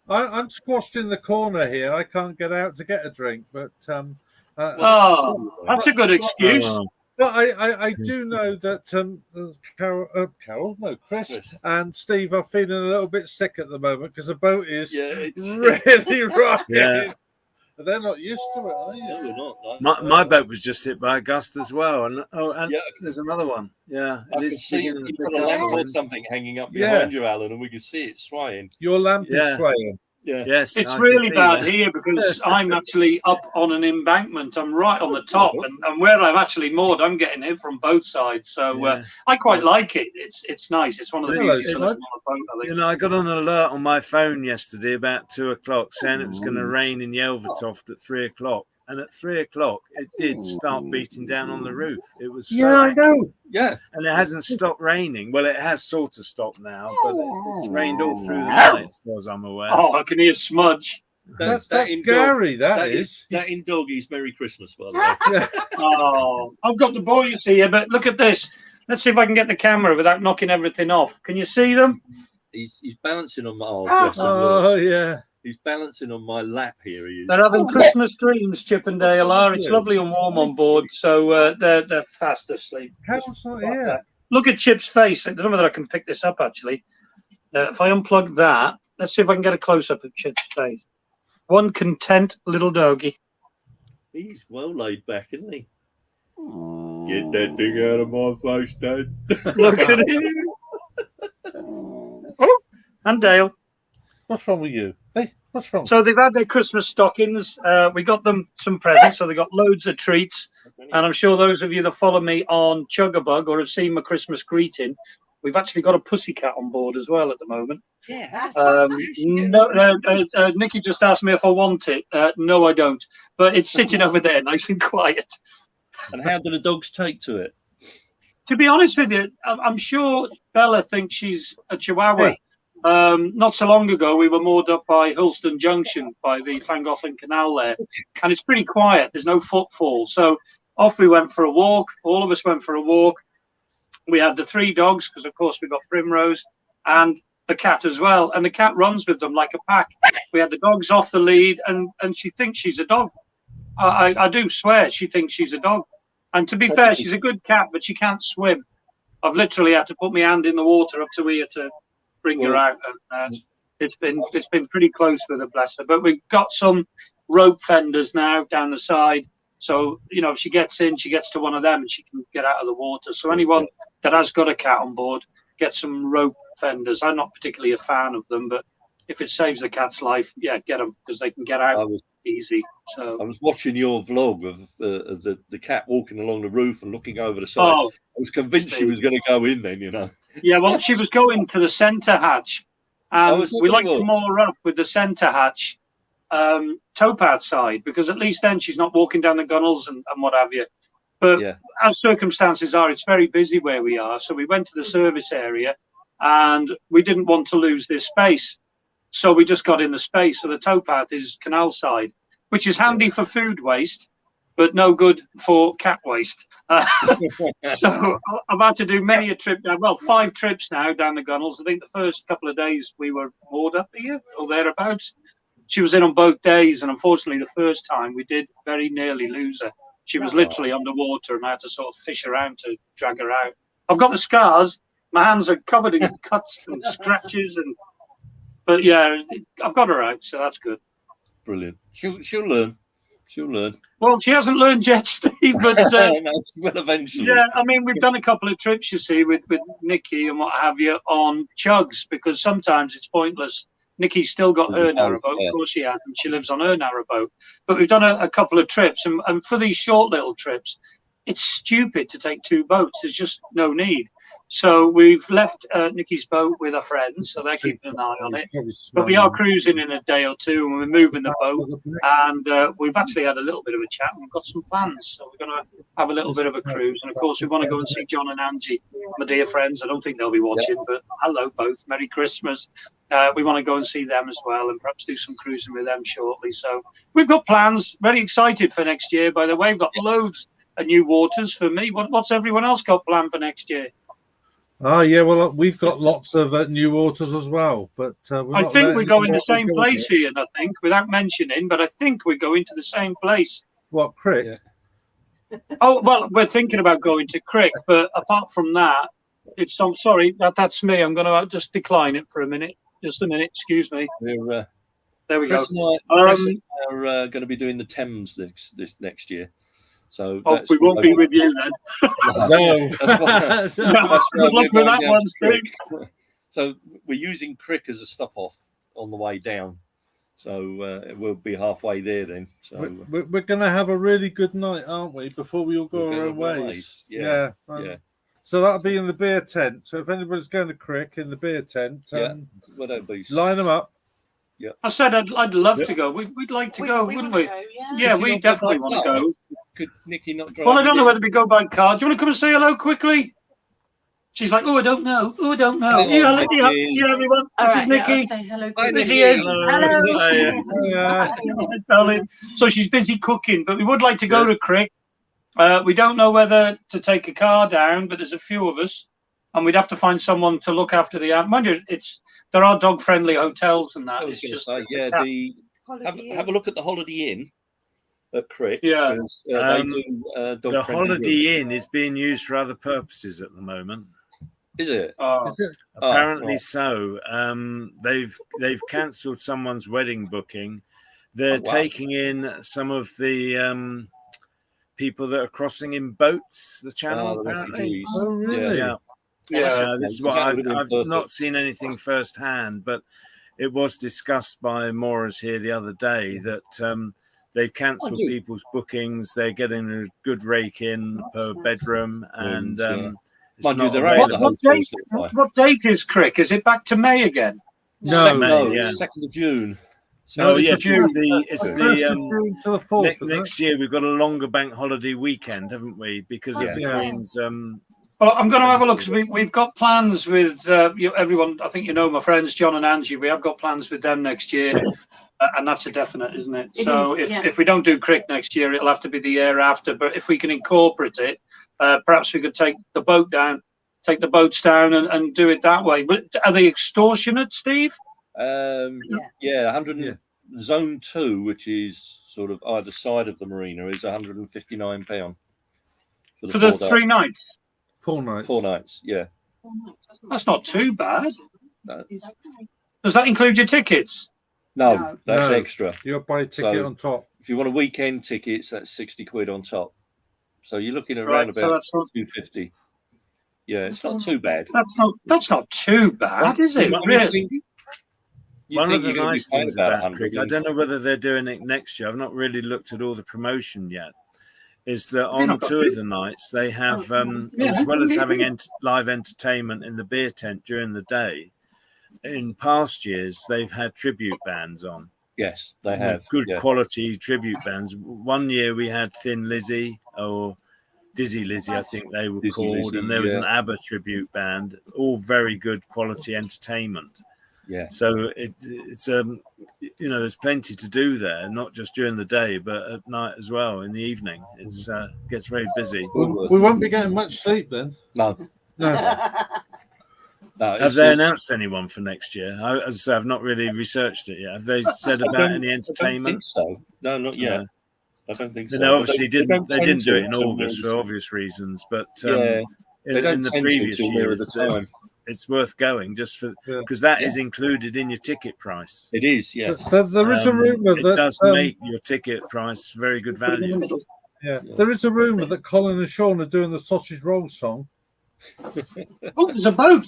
I'm squashed in the corner here. I can't get out to get a drink, but Oh, that's a good excuse. but I do know that Chris and Steve are feeling a little bit sick at the moment because the boat is really rocking. Yeah. They're not used to it, are No, you? we're not. No. My boat was just hit by a gust as well, and Yeah. there's another one. Yeah, I could see you've got a lamp or something hanging up behind you, Alan, and we can see it swaying. Your lamp is swaying. Yeah. Yes, It's I can really see bad that. here because I'm actually up on an embankment. I'm right on the top, and where I'm actually moored, I'm getting hit from both sides. So I quite like it. It's nice. It's one of the beauties of the boat, I think. You know, I got an alert on my phone yesterday about 2:00 saying it was going to rain in Yelvertoft at 3:00. And at 3:00, it did start beating down on the roof. It was I know. Yeah. And it hasn't stopped raining. Well, it has sort of stopped now, but it's rained all through the night, as far as I'm aware. Oh, I can hear smudge. That's Gary, that is. That in doggies Merry Christmas, by the way. Oh, I've got the boys here, but look at this. Let's see if I can get the camera without knocking everything off. Can you see them? He's balancing on my yeah. He's balancing on my lap here. He is. They're having Christmas dreams, Chippendale are. It's lovely and warm on board, so they're fast asleep. Carol's not here. Look at Chip's face. I don't know whether I can pick this up, actually. If I unplug that, let's see if I can get a close-up of Chip's face. One content little doggy. He's well laid back, isn't he? Get that thing out of my face, Dad. Look at him. Oh, and Dale. What's wrong with you? Hey, what's wrong? So they've had their Christmas stockings. We got them some presents, so they got loads of treats. And I'm sure those of you that follow me on Chuggabug or have seen my Christmas greeting, we've actually got a pussycat on board as well at the moment. Yeah. Nikki just asked me if I want it. No, I don't. But it's sitting over there, nice and quiet. And how do the dogs take to it? To be honest with you, I'm sure Bella thinks she's a Chihuahua. Not so long ago, we were moored up by Hurlston Junction by the Llangollen Canal there, and it's pretty quiet. There's no footfall. So off we went for a walk. All of us went for a walk. We had the three dogs because, of course, we got Primrose and the cat as well. And the cat runs with them like a pack. We had the dogs off the lead, and she thinks she's a dog. I do swear she thinks she's a dog. And to be fair, she's a good cat, but she can't swim. I've literally had to put my hand in the water up to here to bring her out. And, it's been pretty close with her, bless her. But we've got some rope fenders now down the side. So, you know, if she gets in, she gets to one of them and she can get out of the water. So anyone that has got a cat on board, get some rope fenders. I'm not particularly a fan of them, but if it saves the cat's life, yeah, get them because they can get out easy. So I was watching your vlog of the cat walking along the roof and looking over the side. Oh, I was convinced she was going to go in then, you know. Yeah, well, she was going to the centre hatch. And we like to was. moor up with the centre hatch towpath side because at least then she's not walking down the gunnels and what have you. But as circumstances are, it's very busy where we are. So we went to the service area and we didn't want to lose this space. So we just got in the space. So the towpath is canal side, which is handy for food waste, but no good for cat waste. So I've had to do many a trip down, 5 trips now down the gunnels. I think the first couple of days we were moored up here or thereabouts. She was in on both days, and unfortunately the first time we did very nearly lose her. She was literally underwater, and I had to sort of fish around to drag her out. I've got the scars. My hands are covered in cuts and scratches, but yeah, I've got her out, so that's good. Brilliant. She'll learn. She'll learn. Well, she hasn't learned yet, Steve, but well, eventually. Yeah, I mean, we've done a couple of trips, you see, with Nikki and what have you on chugs, because sometimes it's pointless. Nikki's still got her narrowboat, of course she has, and she lives on her narrowboat. But we've done a couple of trips, and for these short little trips, it's stupid to take 2 boats. There's just no need. So we've left Nikki's boat with our friends, so they're keeping an eye on it. But we are cruising in a day or two, and we're moving the boat. And we've actually had a little bit of a chat, and we've got some plans. So we're going to have a little bit of a cruise. And of course, we want to go and see John and Angie, my dear friends. I don't think they'll be watching, but hello both. Merry Christmas. We want to go and see them as well, and perhaps do some cruising with them shortly. So we've got plans. Very excited for next year, by the way. We've got loads of new waters for me. What's everyone else got planned for next year? Oh, yeah, well, we've got lots of new waters as well. But I think we go in the same place here, I think, without mentioning, but I think we go into the same place. What, Crick? Yeah. Oh, well, we're thinking about going to Crick, but apart from that, I'm sorry, that's me. I'm going to just decline it for a minute. Just a minute, excuse me. There we go. We're going to be doing the Thames this next year. So we won't be with you then. No. That's good luck with that one, Steve. So we're using Crick as a stop off on the way down. So we'll be halfway there then. So we're going to have a really good night, aren't we? Before we all go our own ways. Yeah. So that'll be in the beer tent. So if anybody's going to Crick in the beer tent, line them up. Yeah. I said I'd love to go. We'd like to go, wouldn't we? Yeah, we definitely want to go. Could Nikki not drive? Well, I don't know whether we go by car. Do you want to come and say hello quickly? She's like, I don't know. I don't know. Hello, yeah, everyone. This is Nikki. Hello. Hello. Darling. So she's busy cooking, but we would like to go to Crick. We don't know whether to take a car down, but there's a few of us, and we'd have to find someone to look after the animal. Mind you, there are dog-friendly hotels and that. I was going to say, have a look at the Holiday Inn at Crick. Yeah. They do the Holiday Inn is being used for other purposes at the moment. Is it? Is it? Apparently so. They've cancelled someone's wedding booking. They're taking in some of the people that are crossing in boats, the channel. The refugees. Oh, really? Yeah. This is what I've not seen anything firsthand, but it was discussed by Moras here the other day that they've cancelled people's bookings. They're getting a good rake in per bedroom, and what date is Crick? Is it back to May again? No, 2nd of June. So yes, June. it's the June to the 4th. Next year we've got a longer bank holiday weekend, haven't we? Because of the Queen's. Well, I'm going to have a look. We've got plans with everyone. I think you know my friends John and Angie. We have got plans with them next year, and that's a definite, isn't it? So if we don't do Crick next year, it'll have to be the year after. But if we can incorporate it, perhaps we could take the boats down and do it that way. But are they extortionate, Steve? 100. Zone 2, which is sort of either side of the marina, is £159 for the 3 nights. 4 nights. 4 nights, yeah. That's not too bad. No. Does that include your tickets? No, that's extra. You'll buy a ticket on top. If you want a weekend tickets, that's £60 on top. So you're looking at around about £250. Yeah, it's not too bad. That's not too bad, is it? Really? One of the nice things about Crick, I don't know whether they're doing it next year. I've not really looked at all the promotion yet. Is that on 2 of the nights they have, as well as having live entertainment in the beer tent during the day, in past years they've had tribute bands on. Yes, they have. Good quality tribute bands. One year we had Thin Lizzy or Dizzy Lizzy, I think they were Dizzy called, Lizzy, and there was yeah. an ABBA tribute band. All very good quality entertainment. Yeah. So it's there's plenty to do there, not just during the day, but at night as well. In the evening, it's gets very busy. We won't be getting much sleep then. No. Have they announced anyone for next year? As I say, I've not really researched it yet. Have they said about any entertainment? I don't think so. No, not yet. I don't think so. They obviously didn't. They didn't do it in until August near for the obvious reasons. But Yeah. in the previous years, the time. it's worth going just for because that is included in your ticket price. It is, yes. There is a rumor it that does make your ticket price very good value. Yeah, there is a rumor that Colin and Sean are doing the sausage roll song. Oh, there's a boat.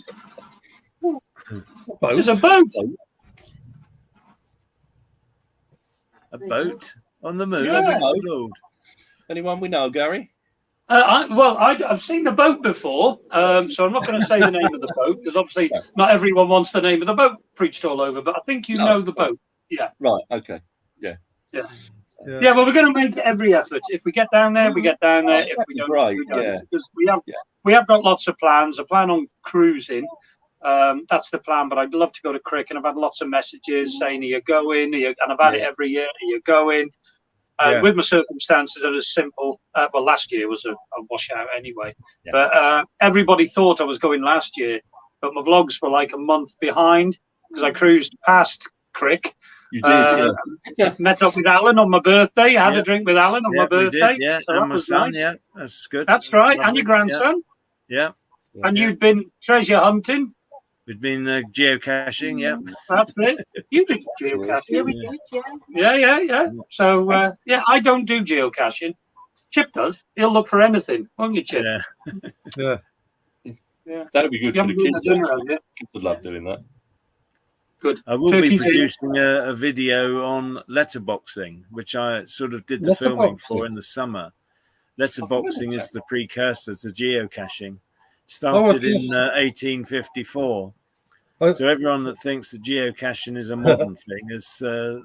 There's a boat. A boat on the moon. Yeah. Lord. Anyone we know, Gary? I've seen the boat before, so I'm not going to say the name of the boat because obviously not everyone wants the name of the boat preached all over. But I think you know the boat. Yeah. Right. Okay. Yeah. Yeah. Yeah. Well, we're going to make every effort. If we get down there, we get down there. If we don't, we don't. Yeah. Because we have got lots of plans. I plan on cruising. That's the plan. But I'd love to go to Crick, and I've had lots of messages saying, "Are you going?" And I've had it every year. Are you going? With my circumstances, it was simple. Well, last year was a washout anyway. Yeah. But everybody thought I was going last year, but my vlogs were like a month behind because I cruised past Crick. You did, Met up with Alan on my birthday. Had a drink with Alan on my birthday. So and my son, nice. That's good. That's right, and your grandson. Yeah. And you've been treasure hunting. We've been geocaching, That's it. You did geocaching. Yeah. So, I don't do geocaching. Chip does. He'll look for anything, won't you, Chip? Yeah. That would be good for the kids. Kids would love doing that. Good. I will be producing a video on letterboxing, which I sort of did the filming for in the summer. Letterboxing is the precursor to geocaching. Started in 1854. So everyone that thinks that geocaching is a modern thing is they're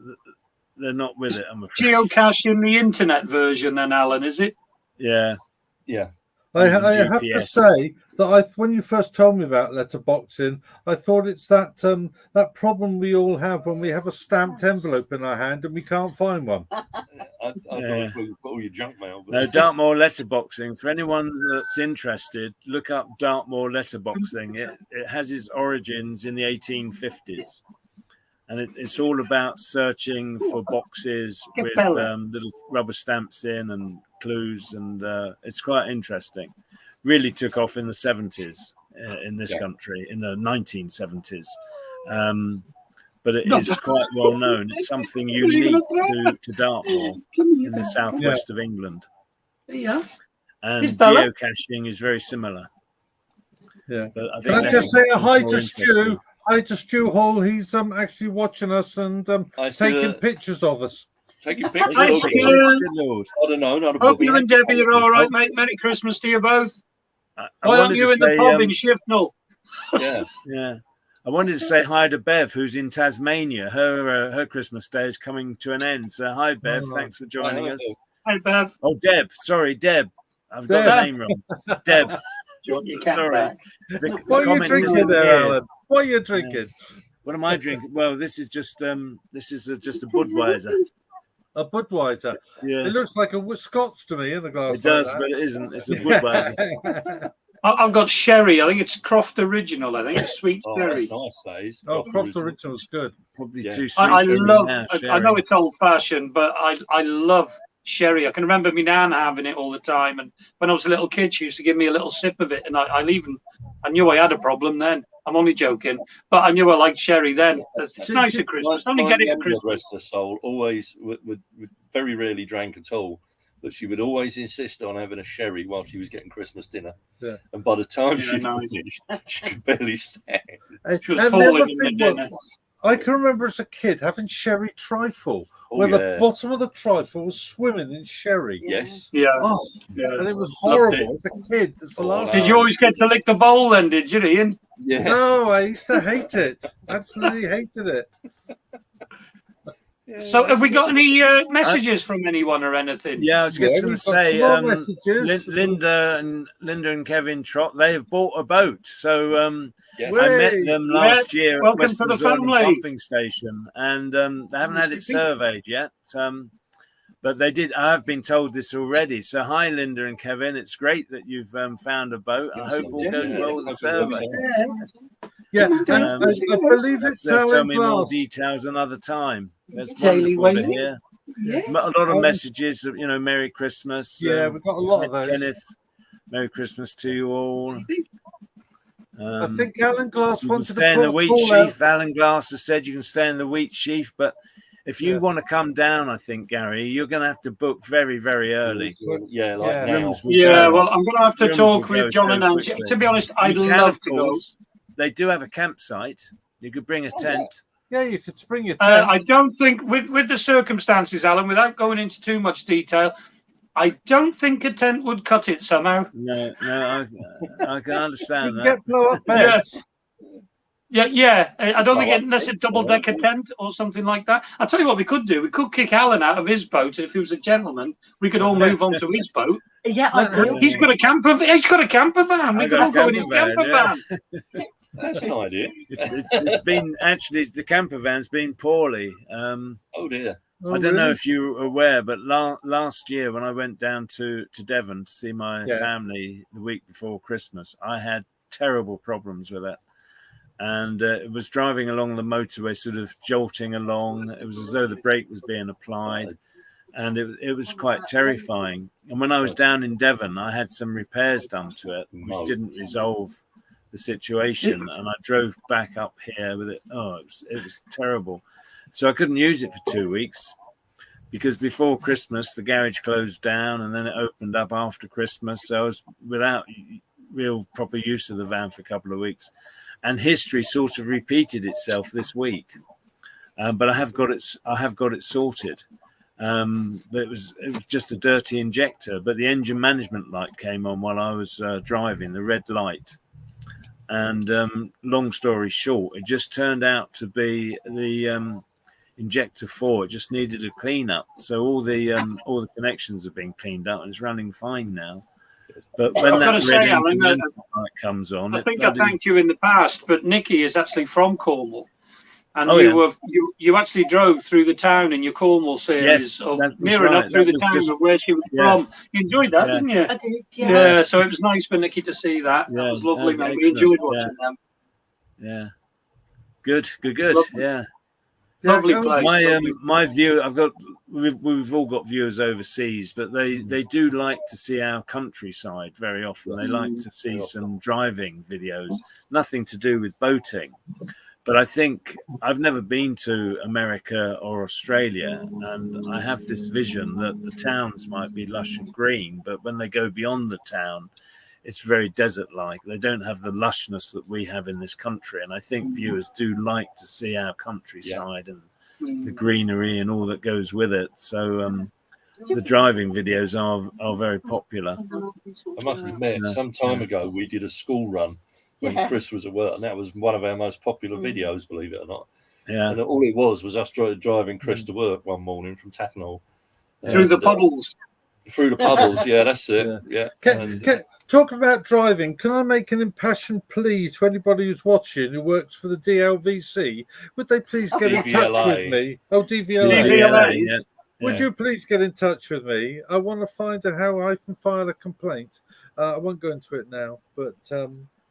not with it, I'm afraid. Geocaching, the internet version, then, Alan, is it? Yeah. I have to say that when you first told me about letterboxing, I thought it's that that problem we all have when we have a stamped envelope in our hand and we can't find one. I don't know if we put all your junk mail. But... No, Dartmoor Letterboxing. For anyone that's interested, look up Dartmoor Letterboxing. It has its origins in the 1850s. And it's all about searching for boxes with little rubber stamps in and clues. And it's quite interesting. Really took off in the 70s in this country, in the 1970s. But it is quite well known. It's something unique to Dartmoor in the southwest of England. Yeah. And geocaching is very similar. Yeah. But I think can I just say a hi to Stu? Hi to Stu Hall. He's actually watching us and taking pictures of us. Taking pictures. Hi, Stu. Lord. I don't know. Hope you and Debbie are all right, mate. Merry Christmas to you both. Why aren't you in the pub in Shifnal? Yeah. I wanted to say hi to Bev, who's in Tasmania. Her Christmas day is coming to an end. So hi, Bev. Thanks for joining us. Hi, Bev. Oh, Deb. Sorry, Deb. I've got the name wrong. Deb. Sorry. What are you drinking there, Alan? What are you drinking? What am I drinking? Well, this is just a Budweiser. A Budweiser. Yeah. It looks like a Scotch to me in the glass. It does, but it isn't. It's a Budweiser. I've got sherry. I think it's Croft Original. I think it's sweet sherry. That's nice, that is. Croft Original is good. Probably too sweet. I know it's old-fashioned, but I love sherry. I can remember my nan having it all the time, and when I was a little kid, she used to give me a little sip of it, and I knew I had a problem then. I'm only joking, but I knew I liked sherry then. It's nice at Christmas. Only get it at Christmas. Rest her soul always would very rarely drank at all. But she would always insist on having a sherry while she was getting Christmas dinner. Yeah. And by the time she'd finished, she could barely stand. She was falling in the dinner. I can remember as a kid having sherry trifle, where the bottom of the trifle was swimming in sherry. Yes. Yeah. And it was horrible as a kid. That's the last. Did you always get to lick the bowl then, did you, Ian? Yeah. No, I used to hate it. Absolutely hated it. So, have we got any messages from anyone or anything? Yeah, I was just going to say, messages. Linda and Kevin Trott, they have bought a boat. So Yes. I met them last year at Welcome to the Western family. Pumping Station, and they haven't had it surveyed yet. But they did. I've been told this already. So hi, Linda and Kevin. It's great that you've found a boat. I hope all goes well with the survey. Yeah, I believe it's They'll tell me more glass. details another time. That's wonderful to hear. Yeah. A lot of messages, Merry Christmas. Yeah, we've got a lot of those. Kenneth, Merry Christmas to you all. I think Alan Glass you can wants to stay in the wheat call sheaf. out. Alan Glass has said you can stay in the wheat sheaf, but if you want to come down, I think, Gary, you're going to have to book very, very early. Yeah, like now. Rooms will Yeah, go. well, I'm going to have to Rooms talk will go with John so and Angie. quickly. To be honest, I'd You can, love of to go. course. They do have a campsite. You could bring a tent. Yeah, you could spring your tent. I don't think, with the circumstances, Alan, without going into too much detail, I don't think a tent would cut it somehow. No, I can understand that. Get blow up beds. Yeah. I don't think Well, unless a double-decker tent or something like that. I'll tell you what we could do. We could kick Alan out of his boat. If he was a gentleman, we could all move on to his boat. Yeah, he's got a camper. He's got a camper van. We could all go in his camper van. That's an idea. It's been actually the camper van's been poorly. Oh dear. I don't know if you're aware, but last year when I went down to Devon to see my family the week before Christmas, I had terrible problems with it. And it was driving along the motorway, sort of jolting along. It was as though the brake was being applied. And it was quite terrifying. And when I was down in Devon, I had some repairs done to it, which didn't resolve the situation. And I drove back up here with it. Oh, it was terrible. So I couldn't use it for 2 weeks because before Christmas, the garage closed down and then it opened up after Christmas. So I was without real proper use of the van for a couple of weeks. And history sort of repeated itself this week. But I have got it sorted. But it was just a dirty injector, but the engine management light came on while I was driving, the red light. And long story short, it just turned out to be the injector 4. It just needed a clean up. So all the connections have been cleaned up and it's running fine now. But when that red engine light comes on, I think I thanked you in the past, but Nikki is actually from Cornwall. And you actually drove through the town in your Cornwall series of near enough through the town of where she was from. You enjoyed that, didn't you? I did, yeah. So it was nice for Nikki to see that. That was lovely, mate. We enjoyed watching them. Yeah. Good. Lovely. Yeah. Lovely place. My view, we've all got viewers overseas, but they do like to see our countryside very often. They like to see some driving videos, nothing to do with boating. But I think I've never been to America or Australia, and I have this vision that the towns might be lush and green, but when they go beyond the town, it's very desert-like. They don't have the lushness that we have in this country, and I think viewers do like to see our countryside and the greenery and all that goes with it. So the driving videos are very popular. I must admit, some time ago we did a school run when Chris was at work, and that was one of our most popular videos, believe it or not. Yeah. And all it was us driving Chris to work one morning from Tattenhall. Through the puddles. Through the puddles, yeah, that's it. Yeah. Talk about driving. Can I make an impassioned plea to anybody who's watching who works for the DLVC? Would they please get in touch with me? Oh, DVLA. Would you please get in touch with me? I want to find out how I can file a complaint. I won't go into it now, but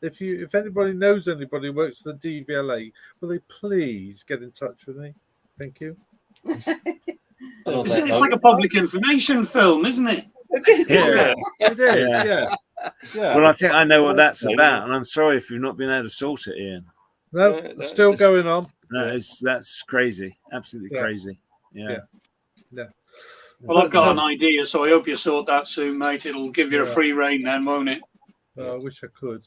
if anybody knows anybody who works for the DVLA, will they please get in touch with me? Thank you. It's like a public information film, isn't it? Yeah, it is. Yeah. Well, I think I know what that's about, and I'm sorry if you've not been able to sort it, Ian. No, still going on. No, that's crazy, absolutely crazy. Yeah. Well, I've got an idea, so I hope you sort that soon, mate. It'll give you a free rein then, won't it? I wish I could.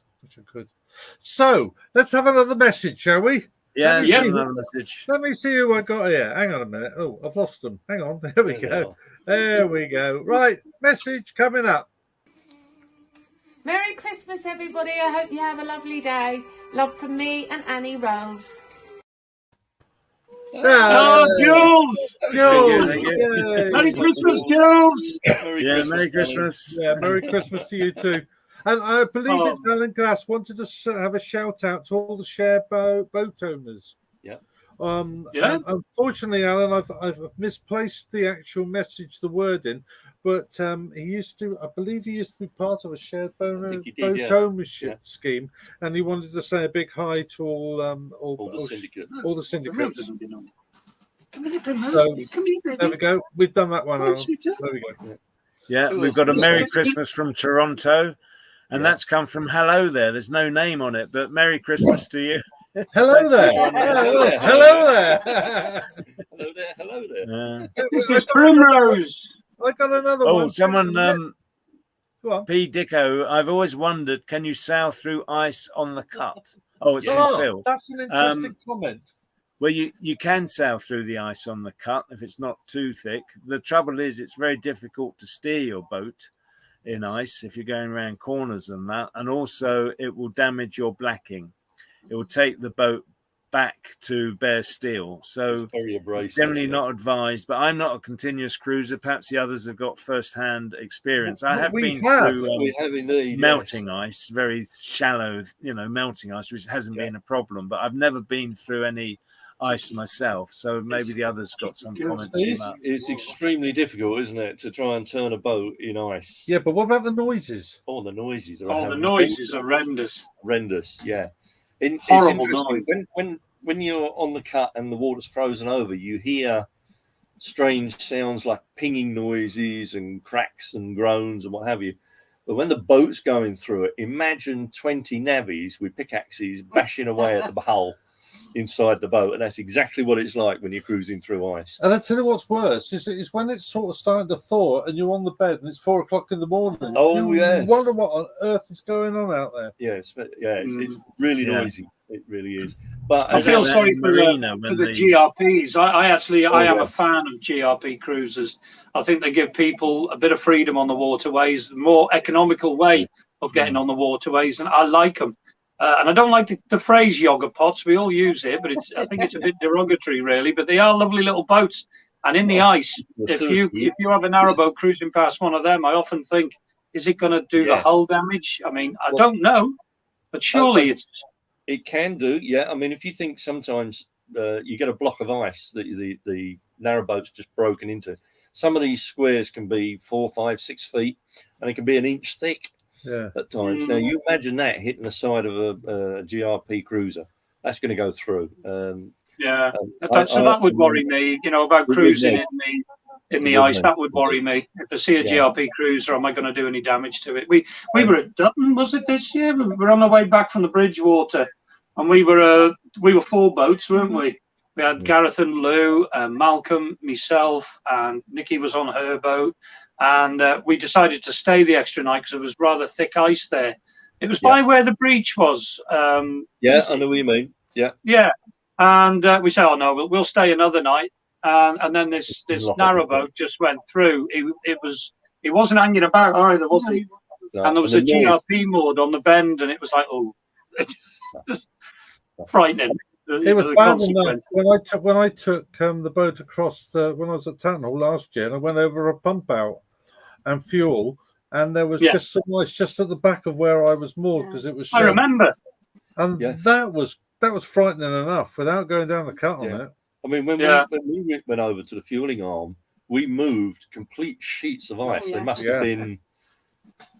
So let's have another message, shall we? Yeah, another message. Let me see who I got here. Hang on a minute. Oh, I've lost them. Hang on. There we go. There we go. Right, message coming up. Merry Christmas, everybody. I hope you have a lovely day. Love from me and Annie Rose. Oh, Jules! Jules! Thank you. Yay. Merry Christmas, Jules! Merry Christmas. Yeah, Merry Christmas to you too. And I believe it's Alan Glass wanted to have a shout out to all the share boat owners. Yeah. Unfortunately, Alan, I've misplaced the actual message, the wording, but he used to, I believe he used to be part of a shared boat ownership scheme, and he wanted to say a big hi to all the syndicates. All the syndicates. So, there we go. We've done that one, Alan. There we go. Yeah, we've got a Merry Christmas from Toronto, and that's come from Hello There. There's no name on it, but Merry Christmas to you. Hello there. Hello there. Hello there. Hello there. This is Primrose. I got another one. Oh, someone, P. Dicko, I've always wondered, can you sail through ice on the cut? Oh, it's from Phil. That's an interesting comment. Well, you can sail through the ice on the cut if it's not too thick. The trouble is it's very difficult to steer your boat in ice if you're going around corners and that. And also it will damage your blacking. It will take the boat back to bare steel. So it's very abrasive, generally not advised. But I'm not a continuous cruiser. Perhaps the others have got first-hand experience. I have been through melting ice, very shallow, melting ice, which hasn't been a problem. But I've never been through any ice myself, so maybe the others got some comments on that. It's extremely difficult, isn't it, to try and turn a boat in ice? Yeah, but what about the noises? Oh, the noises are horrendous. Horrendous, yeah. Horrible it's noise. When you're on the cut and the water's frozen over, you hear strange sounds like pinging noises and cracks and groans and what have you. But when the boat's going through it, imagine 20 navvies with pickaxes bashing away at the hull inside the boat, and that's exactly what it's like when you're cruising through ice. And I tell you what's worse is when it's sort of starting to thaw and you're on the bed and it's 4 o'clock in the morning. Oh, you wonder what on earth is going on out there. It's really noisy. It really is. But I feel sorry for the GRPs. I am a fan of GRP cruisers. I think they give people a bit of freedom on the waterways, a more economical way of getting on the waterways, and I like them. And I don't like the phrase yogurt pots. We all use it, but I think it's a bit derogatory, really. But they are lovely little boats. And in the ice, if you have a narrowboat cruising past one of them, I often think, is it going to do the hull damage? I mean, I don't know, but surely it can do. Yeah, I mean, if you think sometimes you get a block of ice that the narrowboat's just broken into. Some of these squares can be 4, 5, 6 feet, and it can be an inch thick. At times. Now you imagine that hitting the side of a GRP cruiser, that's going to go through. So that would worry me. About cruising in the ice. That would worry me. If I see a GRP cruiser, am I going to do any damage to it? We were at Dutton, was it this year? We were on our way back from the Bridgewater, and we were 4 boats, weren't we? We had Gareth and Lou, Malcolm, myself, and Nikki was on her boat. And we decided to stay the extra night because it was rather thick ice there. It was by where the breach was. I know what you mean. Yeah. And we said, oh no, we'll stay another night. And then this narrowboat just went through. He wasn't hanging about either, was he? No. And there was a GRP moored on the bend, and it was like, just frightening. It was bad enough when I took the boat across when I was at Tatnall last year, and I went over a pump out and fuel, and there was just some ice just at the back of where I was moored because it was. I remember, and that was frightening enough without going down the cut on it. I mean, when we went over to the fueling arm, we moved complete sheets of ice. They must have been,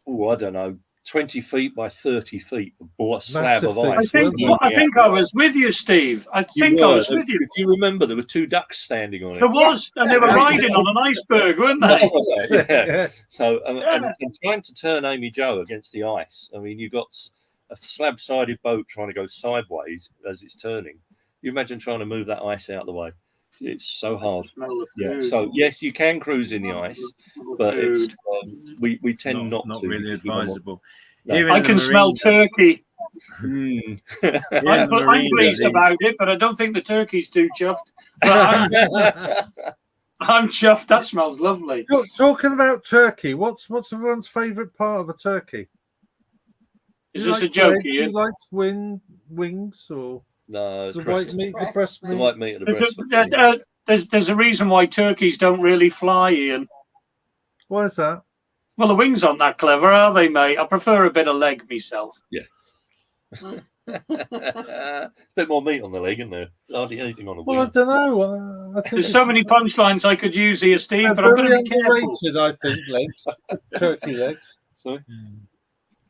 I don't know, 20 feet by 30 feet, a slab of ice. I think I was with you, Steve. I was with you. If you remember, there were 2 ducks standing on it. There was, and they were riding on an iceberg, weren't they? So, and trying to turn Amy Jo against the ice. I mean, you've got a slab-sided boat trying to go sideways as it's turning. You imagine trying to move that ice out of the way. It's so hard. So yes, you can cruise in the ice, but it's we tend not to. Really advisable. I can smell turkey. I'm pleased about it, but I don't think the turkey's too chuffed. I'm chuffed. That smells lovely. Talking about turkey, what's everyone's favourite part of a turkey? Is this a joke? He likes wings or No, it's The white breast. meat, the breast The meat. white meat of the breast. There's a reason why turkeys don't really fly, Ian. What is that? Well, the wings aren't that clever, are they, mate? I prefer a bit of leg myself. Yeah. A bit more meat on the leg, isn't there? Hardly anything on the wing. Well, I don't know. I think There's so many punchlines I could use here, Steve, but I'm going to be careful. I think legs, turkey legs. Sorry?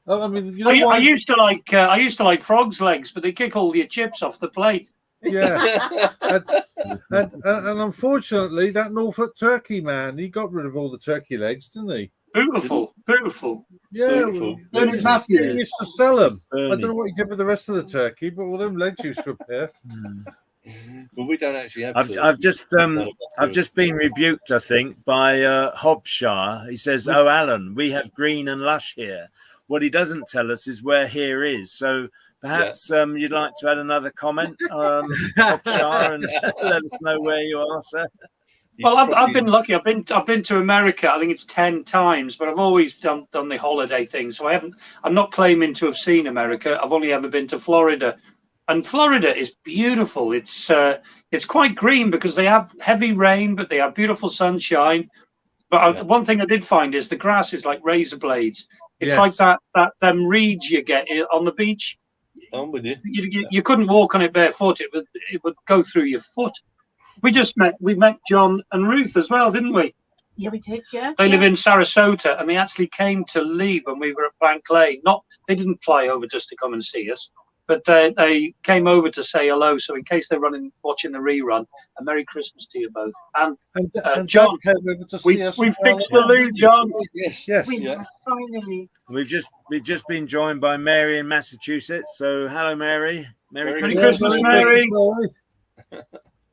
Oh, I mean, you know I used to like frogs' legs, but they kick all your chips off the plate. Yeah, and unfortunately, that Norfolk turkey man, he got rid of all the turkey legs, didn't he? Beautiful. Yeah, Beautiful. He used to sell them. I don't know what he did with the rest of the turkey, but all them legs used to appear. Well, we don't actually have. I've just been rebuked, I think, by Hobshire. He says, "Oh, Alan, we have green and lush here. What he doesn't tell us is where here is." So perhaps you'd like to add another comment, Hobshire, and let us know where you are, sir. Well, I've been lucky. I've been to America. I think it's 10 times, but I've always done the holiday thing. So I'm not claiming to have seen America. I've only ever been to Florida, and Florida is beautiful. It's quite green because they have heavy rain, but they have beautiful sunshine. But one thing I did find is the grass is like razor blades. It's like them reeds you get on the beach. I'm with you. You couldn't walk on it barefoot. It would go through your foot. We met John and Ruth as well, didn't we? Yeah, we did, yeah. They live in Sarasota, and they actually came to Lee when we were at Bank Lane. They didn't fly over just to come and see us, but they came over to say hello. So in case they're watching the rerun, a Merry Christmas to you both. And John, we fixed the loo, John. Yes. Finally. We've just been joined by Mary in Massachusetts. So hello, Mary. Merry Christmas, Mary.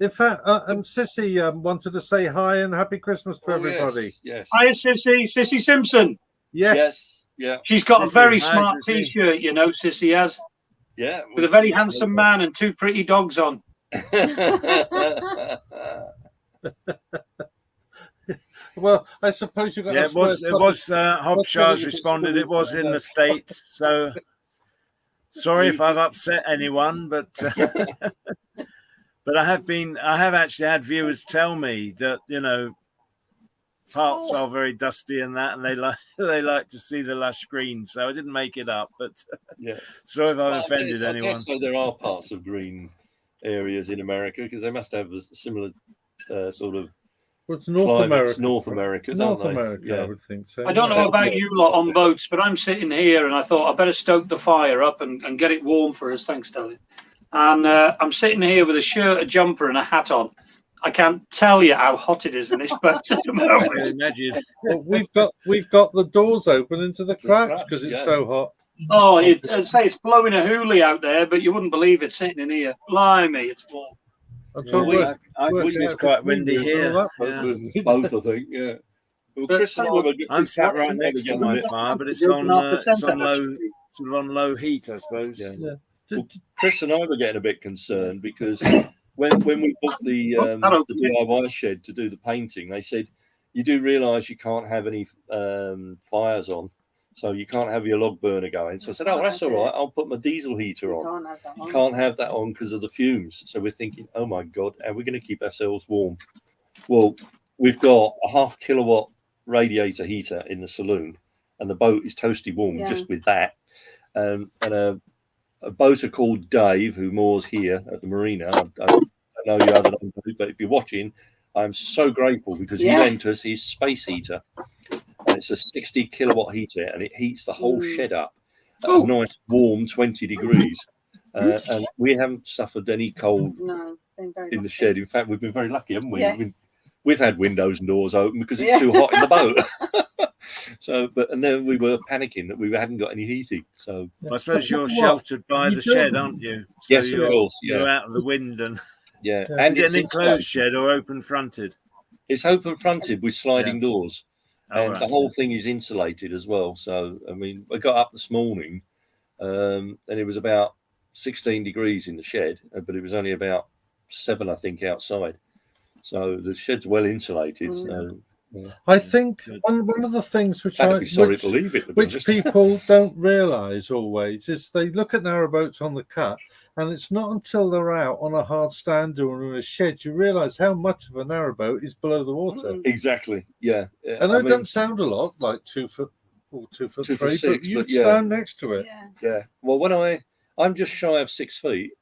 In fact, and Sissy wanted to say hi and happy Christmas to everybody. Yes. Hi, Sissy Simpson. Yes. Yeah. She's got Sissy, a very hi, smart Sissy. T-shirt, Sissy has. Yeah. With a very handsome man and 2 pretty dogs on. Well, I suppose you got. Yeah, it was Hobshire's responded. It was in the States. So sorry if I've upset anyone, but. But I have actually had viewers tell me that, parts are very dusty and that, and they like to see the lush green. So I didn't make it up, but sorry if I've offended anyone. I guess so there are parts of green areas in America because they must have a similar sort of. Well, it's North America. North America, North America, I would think so. I don't know about you lot on boats, but I'm sitting here and I thought I better stoke the fire up and get it warm for us. Thanks, darling. And I'm sitting here with a shirt, a jumper, and a hat on. I can't tell you how hot it is in this boat at the moment. Well, we've got the doors open into the cracks because it's so hot. Oh, I'd say it's blowing a hoolie out there, but you wouldn't believe it sitting in here. Blimey, it's warm. It's quite windy here. Both, I think. Yeah. Well, Chris and I'm sat right next to my fire, but it's on low heat, I suppose. Yeah. Well, Chris and I were getting a bit concerned because when we booked the DIY shed to do the painting, they said you do realise you can't have any fires on, so you can't have your log burner going. So I said, that's all right. I'll put my diesel heater on. You can't have that on because of the fumes. So we're thinking, oh my God, how are we going to keep ourselves warm? Well, we've got a 0.5 kilowatt radiator heater in the saloon, and the boat is toasty warm just with that. And a boater called Dave, who moors here at the marina. I don't know your other name, but if you're watching, I'm so grateful because he lent us his space heater. And it's a 60 kilowatt heater, and it heats the whole shed up at a nice warm 20 degrees. And we haven't suffered any cold in the shed. In fact, we've been very lucky, haven't we? Yes. We've had windows and doors open because it's too hot in the boat. And then we were panicking that we hadn't got any heating. So I suppose you're sheltered by the shed, aren't you? So yes, of course. You're out of the wind and. And is it an enclosed shed or open fronted? It's open fronted with sliding doors, and the whole thing is insulated as well. So I mean, I got up this morning, and it was about 16 degrees in the shed, but it was only about 7, I think, outside. So the shed's well insulated. I think one of the things which people don't realise always is they look at narrowboats on the cut And it's not until they're out on a hard stand or in a shed you realise how much of a narrowboat is below the water. Exactly. Yeah. I know it doesn't sound a lot, like 2 foot or 2 foot 2 foot 3, 6, but you but yeah. stand next to it. Yeah. Well, when I'm just shy of 6 feet,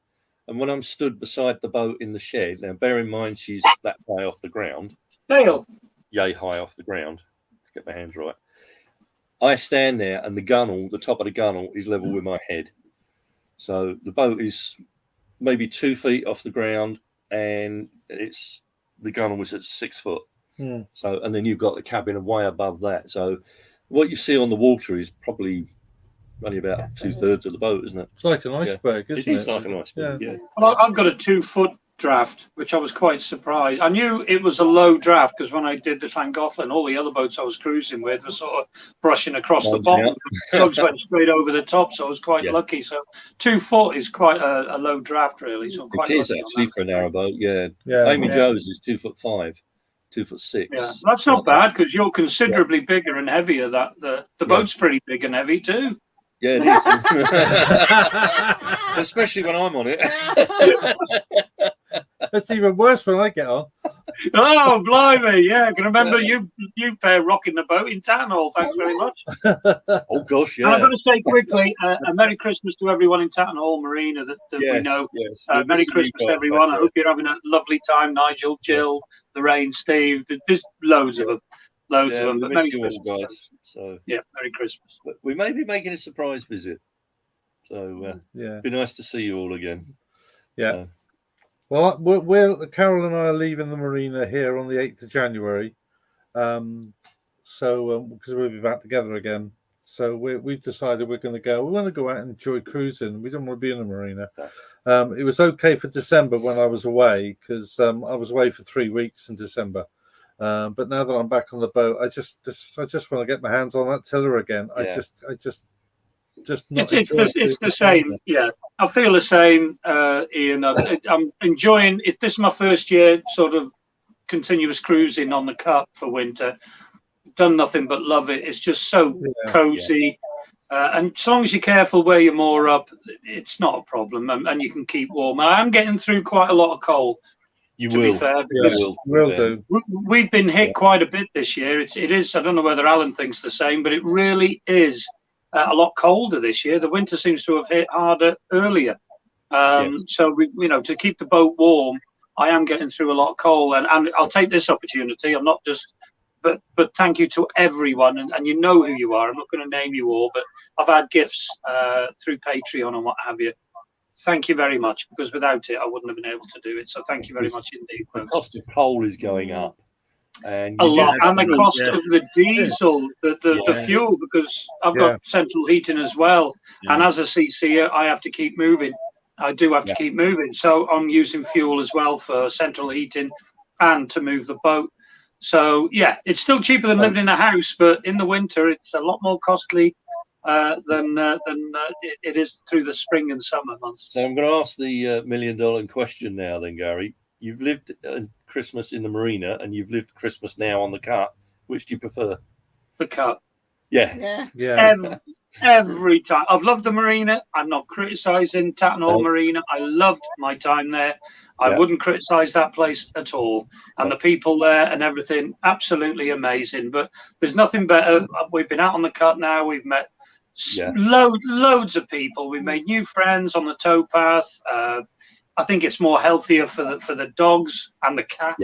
and when I'm stood beside the boat in the shed, now bear in mind she's that high off the ground. Dale. Yay high off the ground. Let's get my hands right. I stand there, and the top of the gunnel is level with my head. So the boat is maybe 2 feet off the ground, and the gunnel was at 6 foot. So, and then you've got the cabin way above that. So what you see on the water is probably only about 2/3 of the boat, isn't it? It's like an iceberg, isn't it? It is like an iceberg, yeah. Well, I've got a 2 foot draft, which I was quite surprised. I knew it was a low draft because when I did the Llangollen, all the other boats I was cruising with were sort of brushing across the bottom. Tugs went straight over the top, so I was quite lucky. So 2 foot is quite a low draft, really. So I'm quite it is lucky actually for a narrowboat, yeah. Yeah. Amy Joe's is 2'5", 2'6". Yeah, that's not bad because you're considerably bigger and heavier. The boat's pretty big and heavy too. Yeah, it is. Especially when I'm on it. It's even worse when I get on. Oh, blimey, yeah. I can remember you pair rocking the boat in Town Hall. Thanks very much. Oh, gosh, yeah. And I've got to say quickly, a Merry Christmas to everyone in Town Hall Marina that we know. Yes. Merry Christmas, everyone. I hope you're having a lovely time. Nigel, Jill, Lorraine, Steve. There's loads of them. Loads of them. But Merry Christmas, guys. So, yeah, Merry Christmas. But we may be making a surprise visit. So, be nice to see you all again. Yeah. Well, Carol and I are leaving the marina here on the 8th of January. Because we'll be back together again. So we've decided we're going to go. We want to go out and enjoy cruising. We don't want to be in the marina. It was okay for December when I was away because I was away for 3 weeks in December. But now that I'm back on the boat, I just want to get my hands on that tiller again. Yeah. I just not. It's the same. Yeah, I feel the same, Ian. I'm enjoying it. This is my first year, sort of continuous cruising on the Cup for winter. Done nothing but love it. It's just so cozy. And as long as you're careful where you're more up, it's not a problem, and you can keep warm. I am getting through quite a lot of cold. You to will. Be fair, will do. We've been hit quite a bit this year. It is. I don't know whether Alan thinks the same, but it really is a lot colder this year. The winter seems to have hit harder earlier. So to keep the boat warm, I am getting through a lot of cold, and I'll take this opportunity. I'm not just. But thank you to everyone, and you know who you are. I'm not going to name you all, but I've had gifts through Patreon and what have you. Thank you very much, because without it, I wouldn't have been able to do it. So thank you very much indeed. The cost of coal is going up. And a lot, and the cost of the diesel, the fuel, because I've got central heating as well. And as a CC, I have to keep moving. I do have to keep moving. So I'm using fuel as well for central heating and to move the boat. So, yeah, it's still cheaper than living in a house, but in the winter, it's a lot more costly than it is through the spring and summer months. So I'm going to ask the $1 million question now then, Gary. You've lived Christmas in the marina and you've lived Christmas now on the Cut. Which do you prefer? The Cut. Yeah. Every time. I've loved the marina. I'm not criticising Tattenhall Marina. I loved my time there. I wouldn't criticise that place at all. And the people there and everything, absolutely amazing. But there's nothing better. We've been out on the Cut now. We've met loads of people. We've made new friends on the towpath. I think it's more healthier for the dogs and the cat.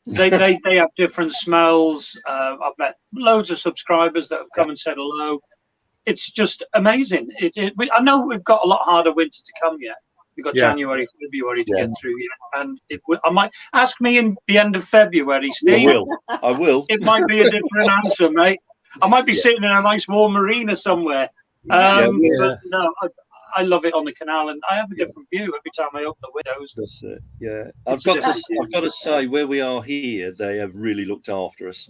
They have different smells. I've met loads of subscribers that have come and said hello. It's just amazing. I know we've got a lot harder winter to come yet. We've got January, February to get through yet. And I might ask me in the end of February, Steve. I will. It might be a different answer, mate. I might be sitting in a nice warm marina somewhere. But no, I love it on the canal, and I have a different view every time I open the windows. That's it. Yeah, I've got to say, where we are here, they have really looked after us.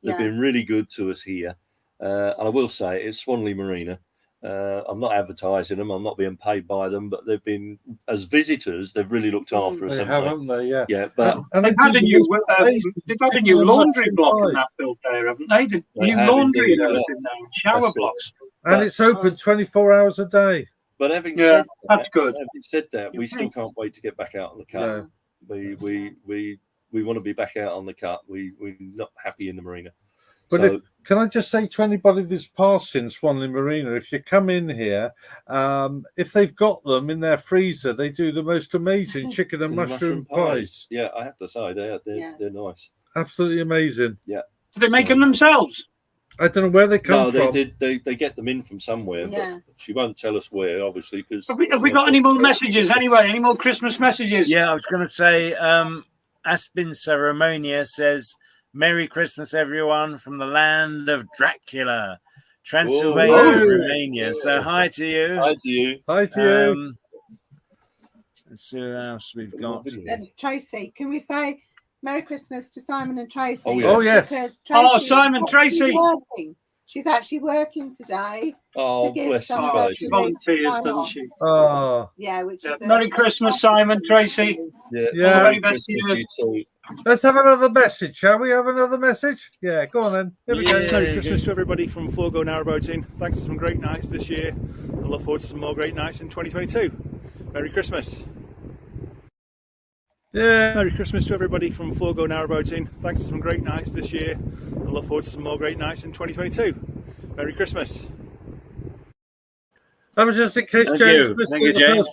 They've been really good to us here, and I will say it's Swanley Marina. I'm not advertising them. I'm not being paid by them, but they've been, as visitors, they've really looked after us. Haven't they? Yeah. Yeah, but they've had a new laundry block in that built there, haven't they? New laundry and everything now, shower blocks. And it's open 24 hours a day. But having Yeah, said that's that, good. we still can't wait to get back out on the cut. No. We want to be back out on the cut. We're not happy in the marina. But can I just say to anybody that's passing Swanley Marina, if you come in here, if they've got them in their freezer, they do the most amazing chicken and mushroom pies. Yeah, I have to say they're nice. Absolutely amazing. Yeah. Do they make them themselves? I don't know where they come from. They get them in from somewhere, but she won't tell us where, obviously. Because have we got any more messages anyway? Any more Christmas messages? Yeah, I was going to say, Aspin Ceremonia says, "Merry Christmas, everyone, from the land of Dracula, Transylvania, Romania." So hi to you. Hi to you. Hi to you. Let's see who else we've got. Tracy, can we say Merry Christmas to Simon and Tracy? Oh, yes. Because Simon, Tracy. She's actually working today. Oh, to give bless some her. She volunteers, doesn't she? Oh. Yeah, which is Merry Christmas, Simon, Tracy. Yeah. Yeah. Very best to you. too. Let's have another message, shall we? Have another message? Yeah, go on then. Here we go. Merry Christmas to everybody from Go Narrowboating. Thanks for some great nights this year. I look forward to some more great nights in 2022. Merry Christmas. Yeah. Merry Christmas to everybody from Go Narrowboating. Thanks for some great nights this year. I look forward to some more great nights in 2022. Merry Christmas. That was just in case James missed it the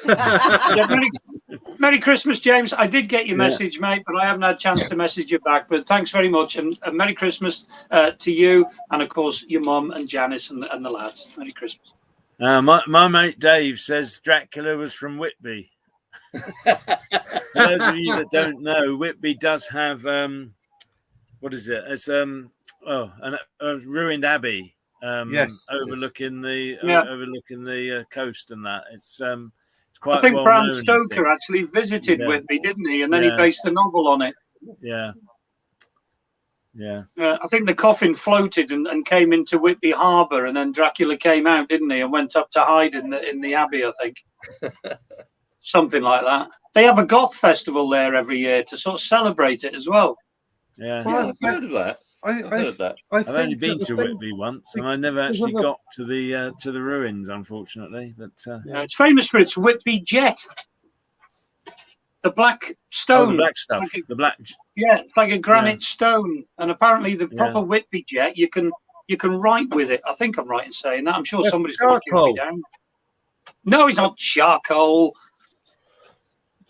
first time. Merry Christmas, James. I did get your message, mate, but I haven't had a chance to message you back. But thanks very much, and Merry Christmas to you, and of course your mum and Janice and the lads. Merry Christmas. My mate Dave says Dracula was from Whitby. For those of you that don't know, Whitby does have what is it? It's a ruined abbey. Overlooking the coast and that. It's quite. I think well Bram known, Stoker actually visited Whitby, didn't he? And then he based a novel on it. Yeah. I think the coffin floated and came into Whitby Harbour, and then Dracula came out, didn't he? And went up to hide in the abbey, I think. Something like that. They have a goth festival there every year to sort of celebrate it as well. Yeah. Well, I've heard of that. I've heard that. I've only been to Whitby once, and I never actually got to the ruins, unfortunately. But it's famous for its Whitby jet, the black stone. The black stuff. The black. Yeah, it's like a granite stone, and apparently the proper Whitby jet, you can write with it. I think I'm right in saying that. I'm sure somebody's going to me down. No, it's not charcoal.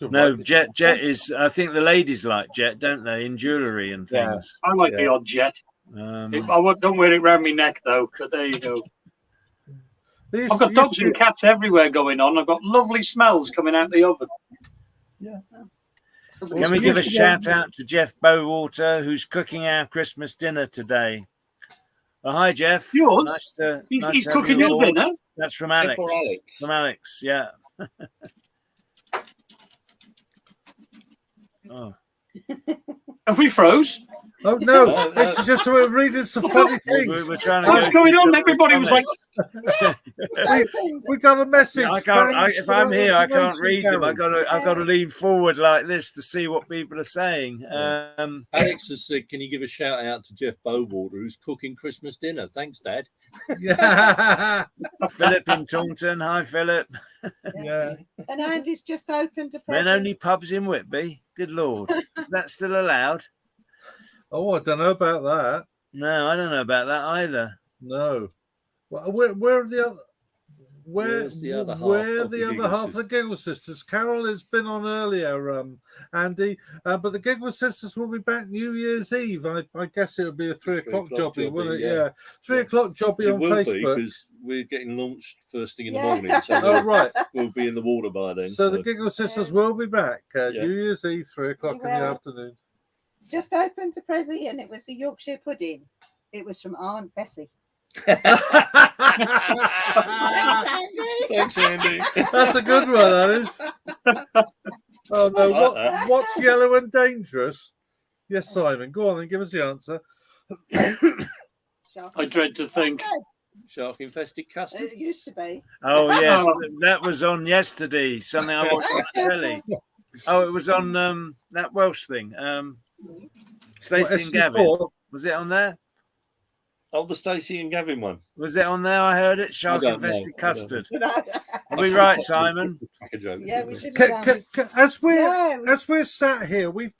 No, jet is. I think the ladies like jet, don't they? In jewellery and things. I like the odd jet. Don't wear it around my neck though. But there you go. I've got dogs and cats everywhere going on. I've got lovely smells coming out the oven. Yeah. Can we give a shout out to Jeff Bowater, who's cooking our Christmas dinner today? Well, hi, Jeff. Yours? Nice he's to cooking your dinner. That's from Alex. From Alex, yeah. Oh. Have we froze? Oh no! It's just we're reading some funny things. We're trying to. What's going on? Everybody was like, "We got a message." I can't. If I'm here, I can't read them. I've got to lean forward like this to see what people are saying. Alex has said, "Can you give a shout out to Jeff Bowater, who's cooking Christmas dinner?" Thanks, Dad. Yeah. Philip in Taunton. Hi, Philip. Yeah. And Andy's just opened a present. Men only pubs in Whitby. Good Lord, is that still allowed? Oh, I don't know about that. No, I don't know about that either. No. Well, where are the other? Where's the other half? Where the other half of the Giggle Sisters? Carol has been on earlier, Andy, but the Giggle Sisters will be back New Year's Eve. I guess it would be a 3 o'clock jobby, wouldn't it? Yeah, 3 o'clock jobby on Facebook. Because we're getting launched first thing in the morning, so we'll be in the water by then. So the Giggle Sisters will be back New Year's Eve, 3 o'clock in the afternoon. Just opened a present, and it was a Yorkshire pudding. It was from Aunt Bessie. Thanks, Andy. That's a good one, that is. Oh no! What's yellow and dangerous? Yes, Simon. Go on and give us the answer. I dread to think. Shark infested custard. It used to be. Oh yes, that was on yesterday. Something I watched on the telly. Oh, it was on that Welsh thing. Stacey and Gavin. Was it on there? Oh, the Stacey and Gavin one. Was it on there? I heard it. Shark don't infested know. I don't custard. You know? Are we right, Simon? Crack a joke. Yeah, we should have done. As we're Yeah, as we're sat here, we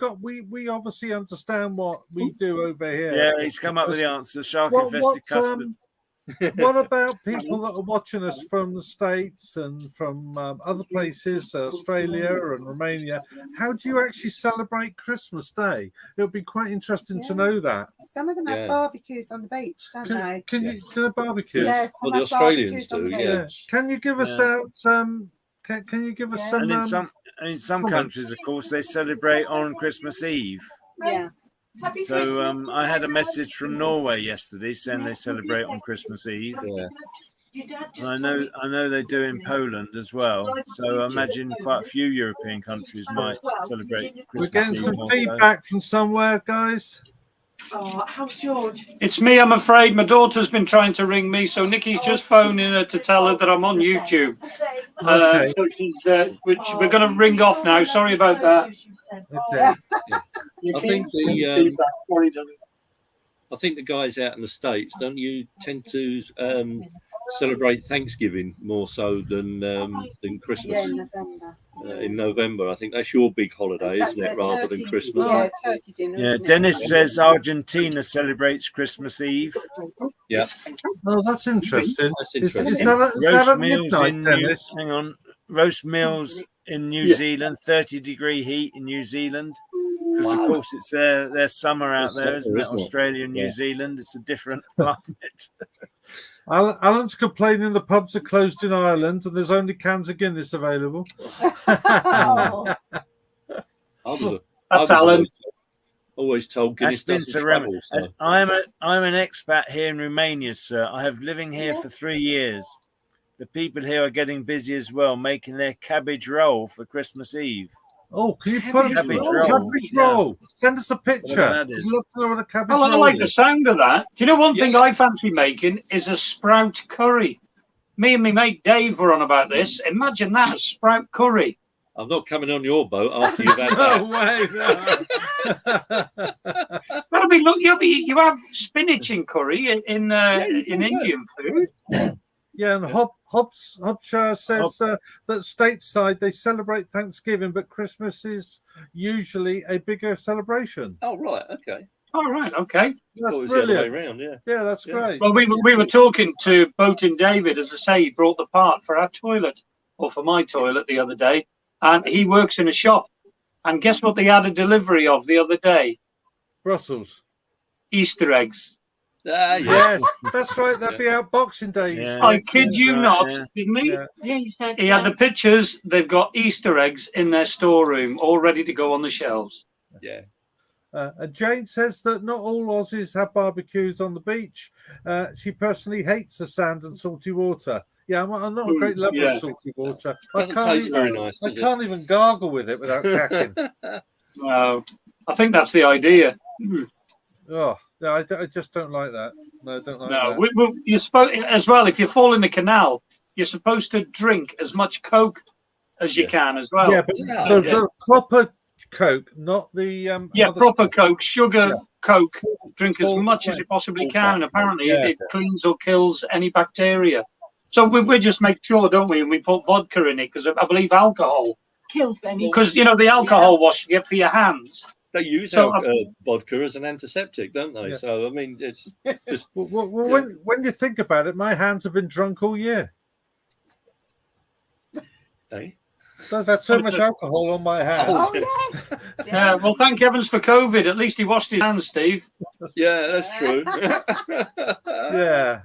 obviously understand what we do over here. Yeah, he's come up with the answer. Shark infested custard. What about people that are watching us from the States and from other places, Australia and Romania? How do you actually celebrate Christmas Day? It would be quite interesting to know that. Some of them have barbecues on the beach, don't they? Can you do the barbecue? Yes, Well, the Australians do, yeah. Can you give us out? Can you give us some? And in some countries, of course, they celebrate on Christmas Eve. Yeah. So I had a message from Norway yesterday saying they celebrate on Christmas Eve. Yeah. And I know they do in Poland as well. So I imagine quite a few European countries might celebrate We're Christmas getting Eve. some also. feedback from somewhere, guys. Oh, how's George? It's me, I'm afraid. My daughter's been trying to ring me, so Nikki's just phoning her to tell her that I'm on YouTube. Okay. So she's, which we're going to ring off now. Sorry about that. Okay. I think I think the guys out in the States, don't you tend to celebrate Thanksgiving more so than Christmas? Yeah, in November. In November, I think that's your big holiday, That's isn't it, their rather turkey. than Christmas? Yeah, turkey dinner. Yeah, isn't it? Dennis says Argentina celebrates Christmas Eve. Yeah, Oh, that's interesting. that's Is interesting. Roast at meals midnight, in Dennis? hang on. Roast meals in New Zealand, 30-degree heat in New Zealand. Because of course it's their summer out It's there, isn't summer, it? isn't it? Australia and New Yeah. Zealand. It's a different climate. Alan's complaining the pubs are closed in Ireland and there's only cans of Guinness available. Oh, That's Alan. Always told Guinness That's been doesn't ceramic. travel. So. As I'm an expat here in Romania, sir. I have living here for 3 years. The people here are getting busy as well, making their cabbage roll for Christmas Eve. Oh, can you put a Cabbage cabbage roll. roll? Send us a picture. Whatever that is. We'd love to know what a cabbage Well, I roll like the is. sound of that. Do you know one thing I fancy making is a sprout curry? Me and my mate Dave were on about this. Imagine that, a sprout curry. I'm not coming on your boat after you've had No that. way. Well, I mean, look, you have spinach in curry in Indian food. Yeah, and Hopshire says that stateside they celebrate Thanksgiving, but Christmas is usually a bigger celebration. Oh, right, okay. All right, okay. Thought it was That's the other way brilliant. around, yeah. Yeah, that's Yeah. great. Well, we were talking to Boating David, as I say, he brought the part for our toilet, or for my toilet the other day, and he works in a shop. And guess what they had a delivery of the other day? Brussels. Easter eggs. Ah, Yes, that's right. That'd be out Boxing Day. Yeah. I kid you right, not, yeah. didn't he? Yeah. Yeah, you said. He had the pictures. They've got Easter eggs in their storeroom, all ready to go on the shelves. Yeah. And Jane says that not all Aussies have barbecues on the beach. She personally hates the sand and salty water. Yeah, I'm not a great lover of salty water. Doesn't taste very nice, I does it? can't even gargle with it without cracking. No, I think that's the idea. Oh, no, I just don't like that. No, I don't like No, that. you're supposed as well. If you fall in the canal, you're supposed to drink as much Coke as you can as well. Yeah, but the proper Coke, not the other proper stuff. Coke, sugar Yeah. Coke. Drink as Full much as fat. you possibly Full can, fat. and apparently Yeah. it cleans or kills any bacteria. So we just make sure, don't we? And we put vodka in it because I believe alcohol. Kills any. Because the alcohol wash you get for your hands. They use So, vodka as an antiseptic, don't they? Yeah. So, I mean, it's just... Well, when you think about it, my hands have been drunk all year. Eh? I've had so much alcohol on my hands. oh yes. Yeah, well, thank heavens for COVID. At least he washed his hands, Steve. Yeah, that's true. Yeah.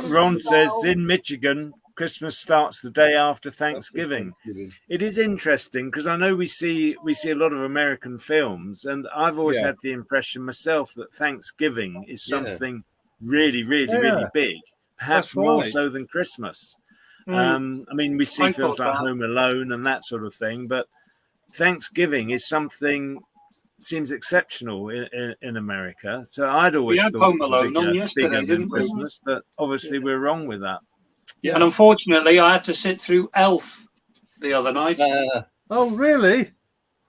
Ron says in Michigan, Christmas starts the day after Thanksgiving. It is interesting because I know we see a lot of American films, and I've always had the impression myself that Thanksgiving is something really, really, really big, perhaps That's more right. so than Christmas. I mean, we see I films thought like that. Home Alone and that sort of thing, but Thanksgiving is something seems exceptional in America. So I'd always had thought Home it was Alone on bigger, yesterday, bigger than didn't we? Christmas, but obviously we're wrong with that. And unfortunately, I had to sit through Elf the other night. Oh, really?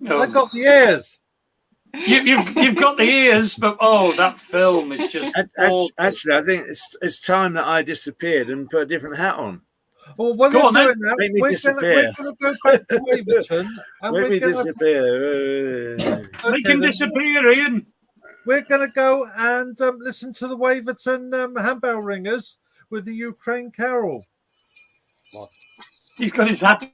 Oh, I got the ears. You've got the ears, but that film is just Actually, I think it's time that I disappeared and put a different hat on. Well, when Go you're on, then. doing that, Make me we're disappear. going to go back to Waverton. And Make me we're gonna, disappear. Make him disappear, Ian. We're going to go and listen to the Waverton handbell ringers with the Ukraine Carol. He's got his hat.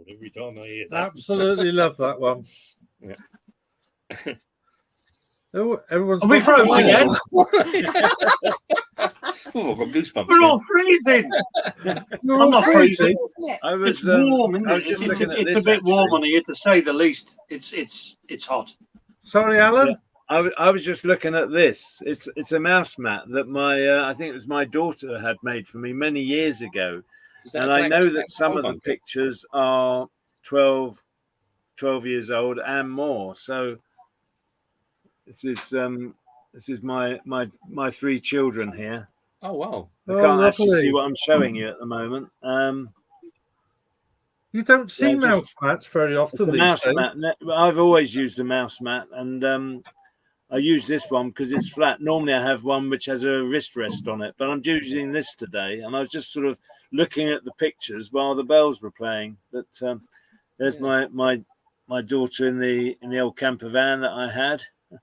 Every time I hear that. Absolutely love that one. Yeah. Oh, everyone's Are we froze again? Oh, I've got goosebumps. We're all freezing. I'm not freezing. I was, It's warm, isn't I was it? just It's looking at a this. bit warm actually. on here, to say the least. It's hot. Sorry, Alan. Yeah. I was just looking at this. It's a mouse mat that my I think it was my daughter had made for me many years ago, and I know that some of the pictures are 12 years old and more. So this is my three children here. Oh wow! I can't actually lovely. see what I'm showing you at the moment. You don't see Yeah, mouse mats very often the these mouse days. mat. I've always used a mouse mat, and I use this one because it's flat. Normally, I have one which has a wrist rest on it, but I'm using this today, and I was just sort of looking at the pictures while the bells were playing. But there's my daughter in the old camper van that I had.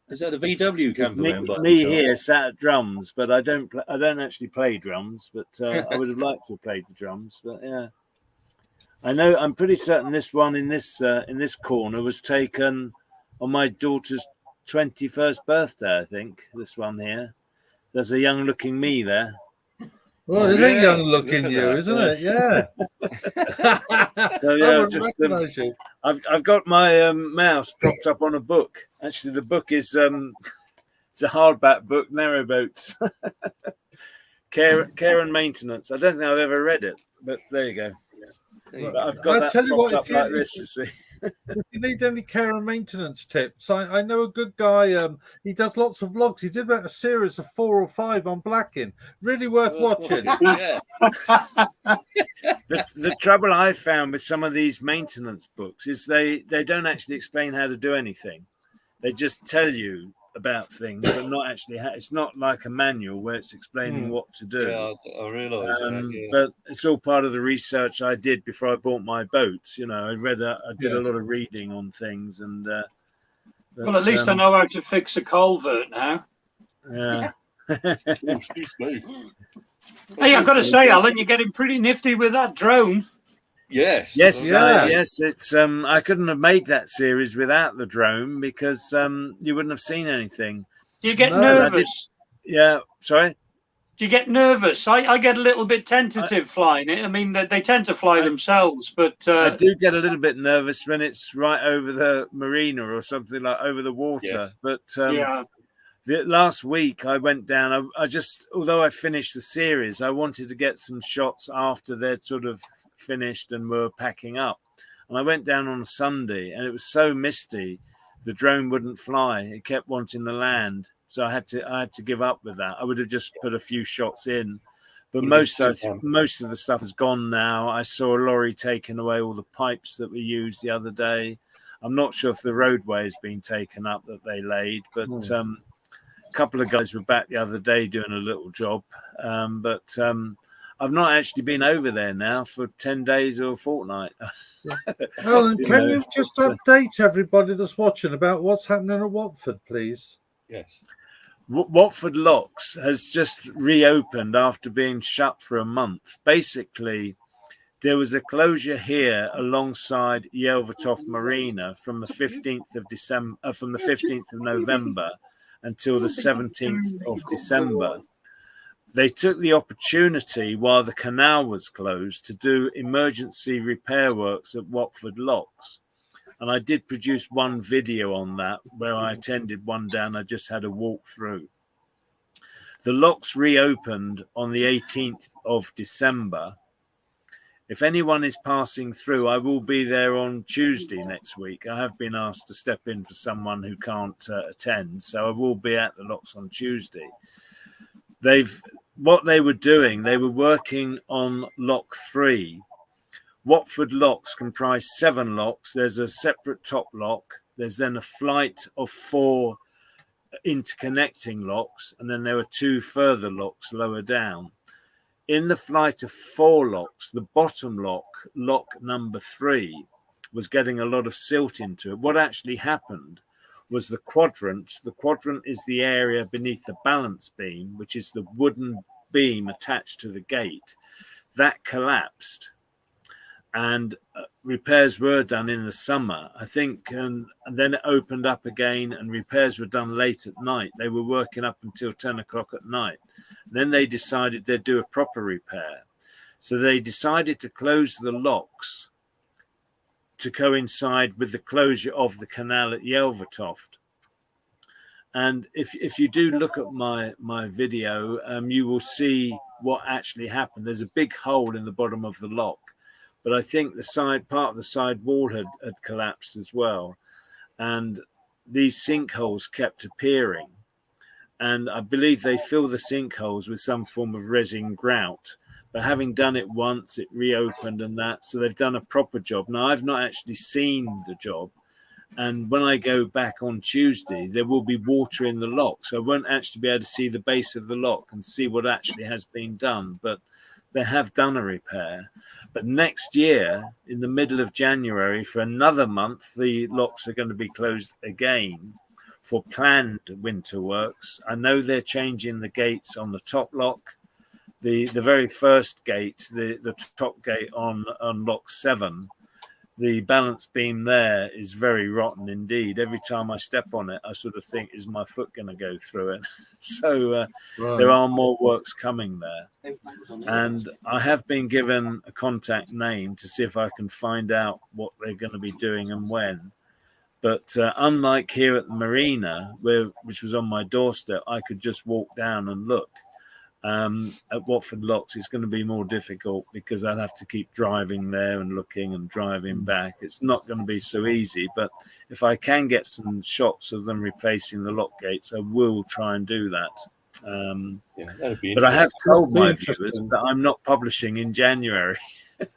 Is that a VW camper van? Me here sat at drums, but I don't actually play drums, but I would have liked to have played the drums. But yeah, I know I'm pretty certain this one in this corner was taken on my daughter's 21st birthday. I think this one here. There's a young looking me there. Well, it is a young looking you, isn't it? Yeah. So, yeah, I've got my mouse propped up on a book. Actually, the book is it's a hardback book, Narrowboats, care and maintenance. I don't think I've ever read it, but there you go. But I've got that propped up like this, you see. If you need any care and maintenance tips, I know a good guy. He does lots of vlogs. He did about a series of 4 or 5 on blacking. Really worth watching. The trouble I found with some of these maintenance books is they don't actually explain how to do anything. They just tell you about things, but not actually. It's not like a manual where it's explaining what to do. Yeah, I realise that. Yeah. But it's all part of the research I did before I bought my boat. You know, I did a lot of reading on things, and well, at least I know how to fix a culvert now. Yeah. Excuse me. Hey, I've got to say, Alan, you're getting pretty nifty with that drone. Yes. Yes. It's I couldn't have made that series without the drone because you wouldn't have seen anything. Do you get nervous? Yeah. Sorry. Do you get nervous? I get a little bit tentative flying it. I mean, they tend to fly themselves, but I do get a little bit nervous when it's right over the marina or something, like over the water. Yes. But yeah. Last week I went down. I just, although I finished the series, I wanted to get some shots after they'd sort of finished and were packing up. And I went down on a Sunday, and it was so misty, the drone wouldn't fly. It kept wanting to land, so I had to give up with that. I would have just put a few shots in, but most of the stuff is gone now. I saw a lorry taking away all the pipes that we used the other day. I'm not sure if the roadway has been taken up that they laid, but a couple of guys were back the other day doing a little job, but I've not actually been over there now for 10 days or a fortnight. Alan, can you just update everybody that's watching about what's happening at Watford, please? Yes. Watford Locks has just reopened after being shut for a month. Basically, there was a closure here alongside Yelvertoft Marina from the 15th of November until the 17th of December. They took the opportunity while the canal was closed to do emergency repair works at Watford Locks. And I did produce one video on that where I attended one down. I just had a walk through. The locks reopened on the 18th of December. If anyone is passing through, I will be there on Tuesday next week. I have been asked to step in for someone who can't attend, so I will be at the locks on Tuesday. What they were doing, they were working on Lock 3. Watford Locks comprise 7 locks. There's a separate top lock. There's then a flight of 4 interconnecting locks, and then there were 2 further locks lower down. In the flight of 4 locks, the bottom lock, lock number 3, was getting a lot of silt into it. What actually happened was the quadrant. The quadrant is the area beneath the balance beam, which is the wooden beam attached to the gate. That collapsed, and repairs were done in the summer, I think, and then it opened up again, and repairs were done late at night. They were working up until 10 o'clock at night. Then they decided they'd do a proper repair. So they decided to close the locks to coincide with the closure of the canal at Yelvertoft. And if you do look at my video, you will see what actually happened. There's a big hole in the bottom of the lock, but I think the part of the side wall had collapsed as well. And these sinkholes kept appearing. And I believe they fill the sinkholes with some form of resin grout. But having done it once, it reopened and that. So they've done a proper job. Now, I've not actually seen the job. And when I go back on Tuesday, there will be water in the lock. So I won't actually be able to see the base of the lock and see what actually has been done. But they have done a repair. But next year, in the middle of January, for another month, the locks are going to be closed again for planned winter works. I know they're changing the gates on the top lock. The very first gate, the top gate on lock 7, the balance beam there is very rotten indeed. Every time I step on it, I sort of think, is my foot going to go through it? So there are more works coming there. And I have been given a contact name to see if I can find out what they're going to be doing and when. But unlike here at the marina, which was on my doorstep, I could just walk down and look. At Watford Locks, it's going to be more difficult because I'd have to keep driving there and looking and driving back. It's not going to be so easy, but if I can get some shots of them replacing the lock gates, I will try and do that. That'd be but I have told my viewers that I'm not publishing in January.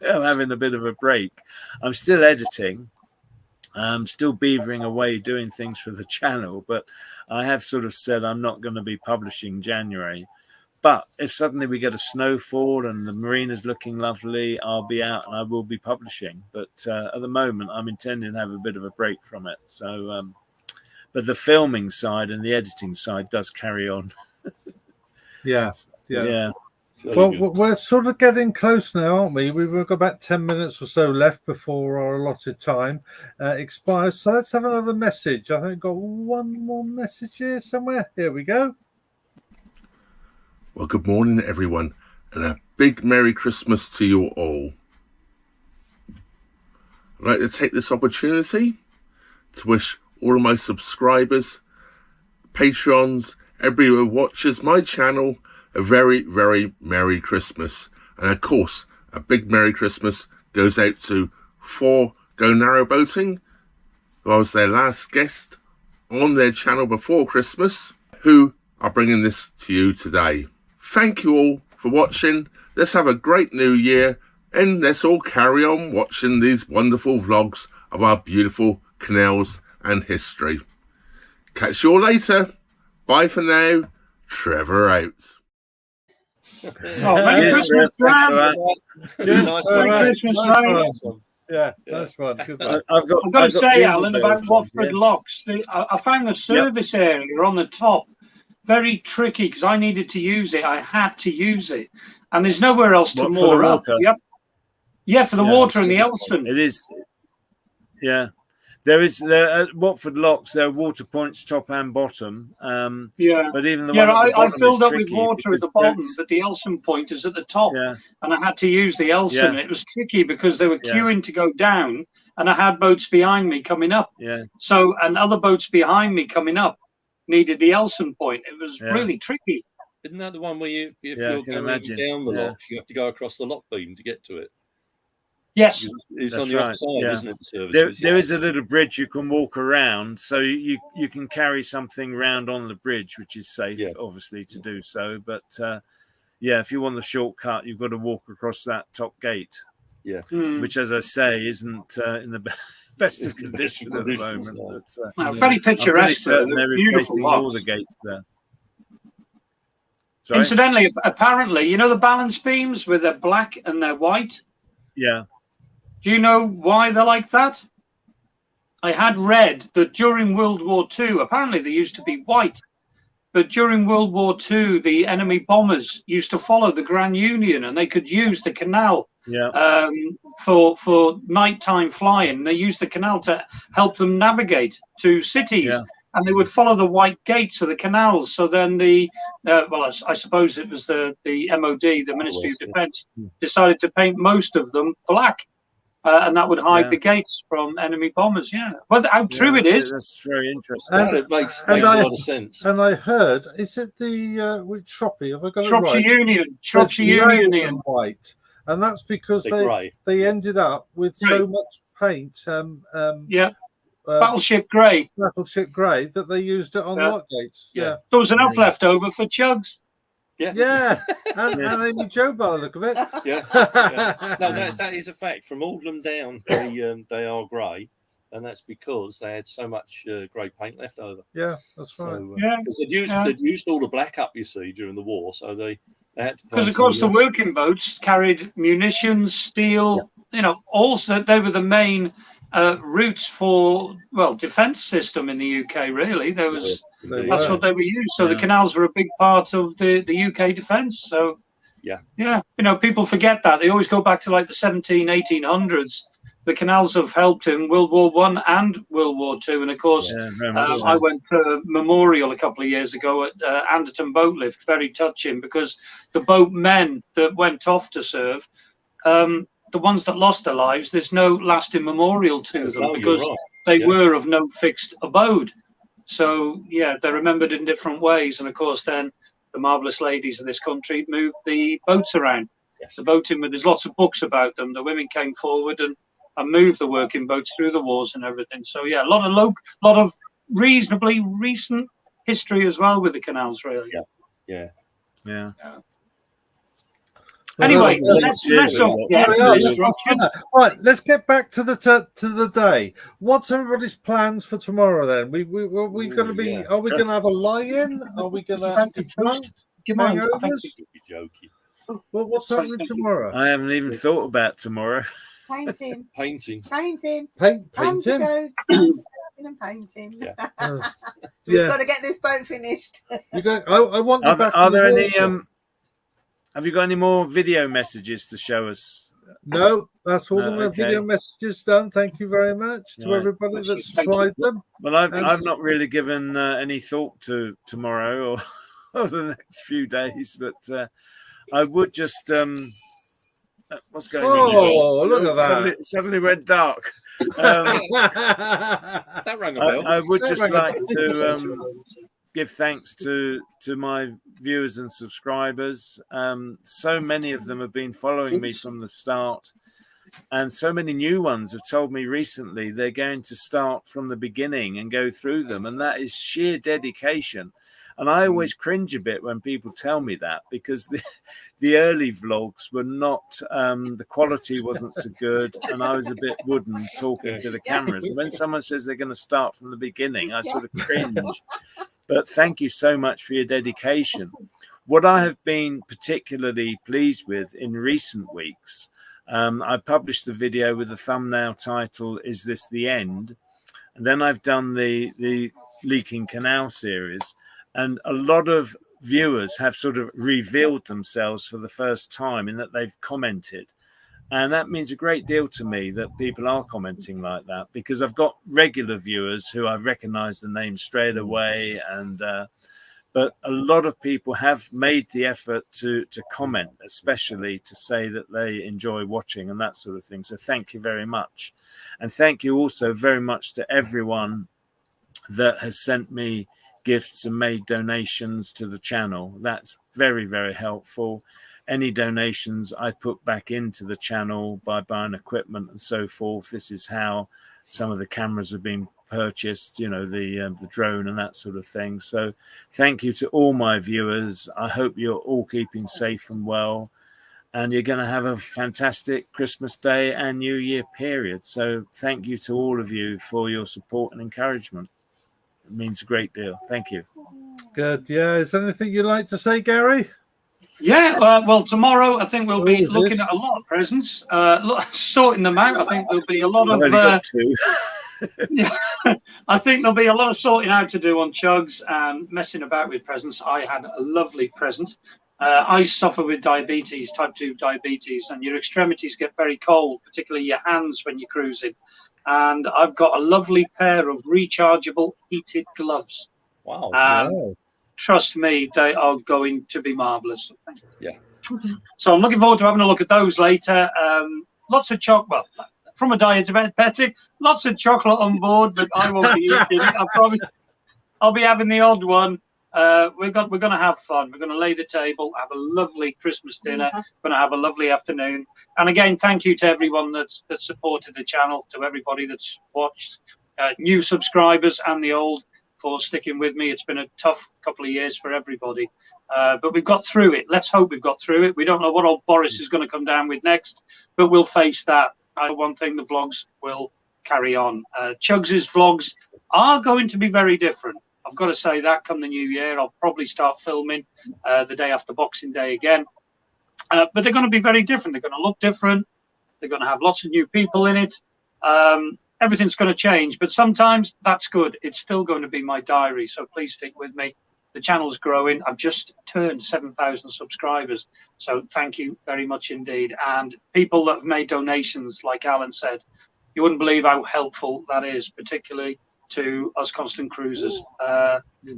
I'm having a bit of a break. I'm still editing. I'm still beavering away doing things for the channel, but I have sort of said I'm not going to be publishing January. But if suddenly we get a snowfall and the marina's looking lovely, I'll be out and I will be publishing. But at the moment, I'm intending to have a bit of a break from it. So, but the filming side and the editing side does carry on. Yeah. Well, we're sort of getting close now, aren't we? We've got about 10 minutes or so left before our allotted time expires. So let's have another message. I think I've got one more message here somewhere. Here we go. Well, good morning, everyone, and a big Merry Christmas to you all. I'd like to take this opportunity to wish all of my subscribers, Patreons, everyone who watches my channel a very, very Merry Christmas. And of course, a big Merry Christmas goes out to Go Narrowboating, who I was their last guest on their channel before Christmas, who are bringing this to you today. Thank you all for watching. Let's have a great new year and let's all carry on watching these wonderful vlogs of our beautiful canals and history. Catch you all later. Bye for now. Trevor out. Merry Christmas, Fran. Nice one. Yeah, that's one. Good one. I've got to say, Alan, about Watford Locks. I found the service area on the top very tricky because I needed to use it. I had to use it, and there's nowhere else to moor up. Yep. Yeah, for the water and the Elson. It is. Yeah, there at Watford Locks. There are water points top and bottom. But even the one at the bottom I filled up with tricky water at the bottom, but the Elson point is at the top, and I had to use the Elson. It was tricky because they were queuing to go down, and I had boats behind me coming up. So, and other boats behind me coming up needed the Elson point. It was really tricky. Isn't that the one where if you're going down the locks, you have to go across the lock beam to get to it? Yes. It's on the other side, isn't it? The services? There is a little bridge you can walk around, so you can carry something round on the bridge, which is safe, obviously, to do so. But if you want the shortcut, you've got to walk across that top gate. Which, as I say, isn't in the best of condition at the moment. But, very picturesque. Beautiful all the gates there. Sorry? Incidentally, apparently, you know the balance beams where they're black and they're white? Yeah. Do you know why they're like that? I had read that during World War II, apparently they used to be white, but during World War II, the enemy bombers used to follow the Grand Union and they could use the canal for nighttime flying. They used the canal to help them navigate to cities. and they would follow the white gates of the canals. So then I suppose it was the MOD, the Ministry of Defence, decided to paint most of them black. And that would hide the gates from enemy bombers. Yeah, well, how true it is. That's very interesting. It makes a lot of sense. And I heard, is it the which Shropshire? Have I got Shropshire it right? Union, Shropshire Union, and white, and that's because they ended up with so much paint. Battleship grey. Battleship grey that they used it on the white gates. Yeah, there was enough left over for Chugs. Yeah, and Amy Jo by the look of it. Yeah. No, that is a fact. From Aldlam down, they are grey, and that's because they had so much grey paint left over. Yeah, that's right. Because they'd used all the black up, you see, during the war, so they had to. Because of course the working boats carried munitions, steel. You know, also they were the main routes for defence system in the UK. Really, there was. That's what they were used. So the canals were a big part of the UK defence. So yeah, you know, people forget that. They always go back to like the 1800s. The canals have helped in World War I and World War II. And of course, I went to a memorial a couple of years ago at Anderton Boat Lift. Very touching, because the boatmen that went off to serve, the ones that lost their lives, there's no lasting memorial to them because they were of no fixed abode. So, they're remembered in different ways. And, of course, then the marvellous ladies of this country moved the boats around. The boating, there's lots of books about them. The women came forward and moved the working boats through the wars and everything. So, a lot of reasonably recent history as well with the canals, really. Yeah. Anyway, right. Let's get back to the day. What's everybody's plans for tomorrow? Then we going to be? Are we going to have a lie-in? Are we going to have hangovers? Well, what's happening tomorrow? I haven't even thought about tomorrow. Painting. Painting. Painting. Painting. And painting. Yeah. We've got to get this boat finished. I want. Are there any? Have you got any more video messages to show us? No, that's all the video messages done. Thank you very much to everybody that supplied them. Well, I've not really given any thought to tomorrow or the next few days, but I would just. What's going on? Oh, look at that! Suddenly went dark. That rang a bell. I would just like to give thanks to my viewers and subscribers. So many of them have been following me from the start, and so many new ones have told me recently they're going to start from the beginning and go through them, and that is sheer dedication. And I always cringe a bit when people tell me that, because the early vlogs were not, the quality wasn't so good, and I was a bit wooden talking to the cameras. And when someone says they're going to start from the beginning, I sort of cringe. But thank you so much for your dedication. What I have been particularly pleased with in recent weeks, I published a video with the thumbnail title, "Is This the End?" And then I've done the Leaking Canal series. And a lot of viewers have sort of revealed themselves for the first time in that they've commented. And that means a great deal to me that people are commenting like that, because I've got regular viewers who I've recognized the name straight away. And but a lot of people have made the effort to comment, especially to say that they enjoy watching and that sort of thing. So thank you very much. And thank you also very much to everyone that has sent me gifts and made donations to the channel. That's very, very helpful. Any donations I put back into the channel by buying equipment and so forth. This is how some of the cameras have been purchased, you know, the drone and that sort of thing. So thank you to all my viewers. I hope you're all keeping safe and well, and you're going to have a fantastic Christmas Day and New Year period. So thank you to all of you for your support and encouragement. It means a great deal. Thank you. Good. Yeah. Is there anything you'd like to say, Gary? Yeah. Well, tomorrow I think we'll be looking at a lot of presents, sorting them out. I think there'll be a lot of. I think there'll be a lot of sorting out to do on Chugs and messing about with presents. I had a lovely present. I suffer with diabetes, type 2 diabetes, and your extremities get very cold, particularly your hands when you're cruising. and I've got a lovely pair of rechargeable heated gloves. Wow. And trust me, they are going to be marvellous. Yeah. So I'm looking forward to having a look at those later. Lots of chocolate. From a diabetic, lots of chocolate on board, but I won't be eating it. I promise. I'll be having the odd one. We're going to have fun. We're going to lay the table, have a lovely Christmas dinner. Going to have a lovely afternoon. And again, thank you to everyone that's supported the channel, to everybody that's watched, new subscribers and the old, for sticking with me. It's been a tough couple of years for everybody, but we've got through it. Let's hope we've got through it. We don't know what old Boris is going to come down with next, but we'll face that. I know one thing: the vlogs will carry on. Chugs' vlogs are going to be very different. I've got to say that. Come the new year, I'll probably start filming the day after Boxing Day again. But they're going to be very different. They're going to look different. They're going to have lots of new people in it. Everything's going to change, but sometimes that's good. It's still going to be my diary, so please stick with me. The channel's growing. I've just turned 7,000 subscribers, so thank you very much indeed. And people that have made donations, like Alan said, you wouldn't believe how helpful that is, particularly to us constant cruisers.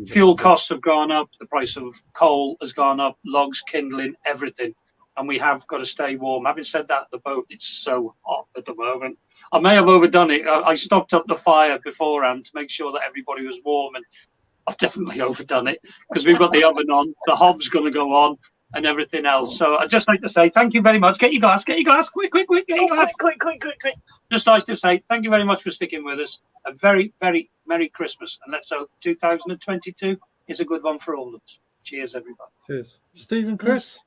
Fuel costs have gone up, the price of coal has gone up, logs, kindling, everything, and we have got to stay warm. Having said that, the boat, it's so hot at the moment. I may have overdone it. I stocked up the fire beforehand to make sure that everybody was warm, and I've definitely overdone it because we've got the oven on, the hob's going to go on, and everything else. So I'd just like to say thank you very much. Get your glass, quick, get your glass, quick. Just nice to say thank you very much for sticking with us. A very, very Merry Christmas, and let's hope 2022 is a good one for all of us. Cheers, everybody. Cheers. Stephen, Chris?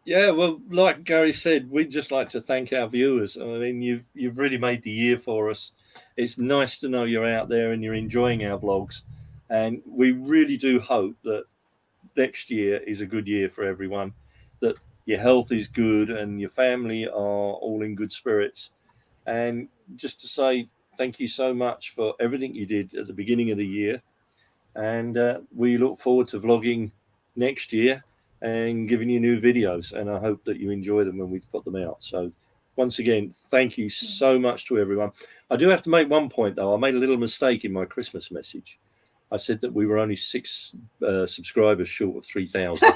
Yeah, well, like Gary said, we'd just like to thank our viewers. I mean, you've really made the year for us. It's nice to know you're out there and you're enjoying our vlogs. And we really do hope that next year is a good year for everyone, that your health is good and your family are all in good spirits. And just to say thank you so much for everything you did at the beginning of the year. And we look forward to vlogging next year and giving you new videos, and I hope that you enjoy them when we put them out. So once again, thank you so much to everyone. I do have to make one point though. I made a little mistake in my Christmas message. I said that we were only 6 subscribers short of 3,000.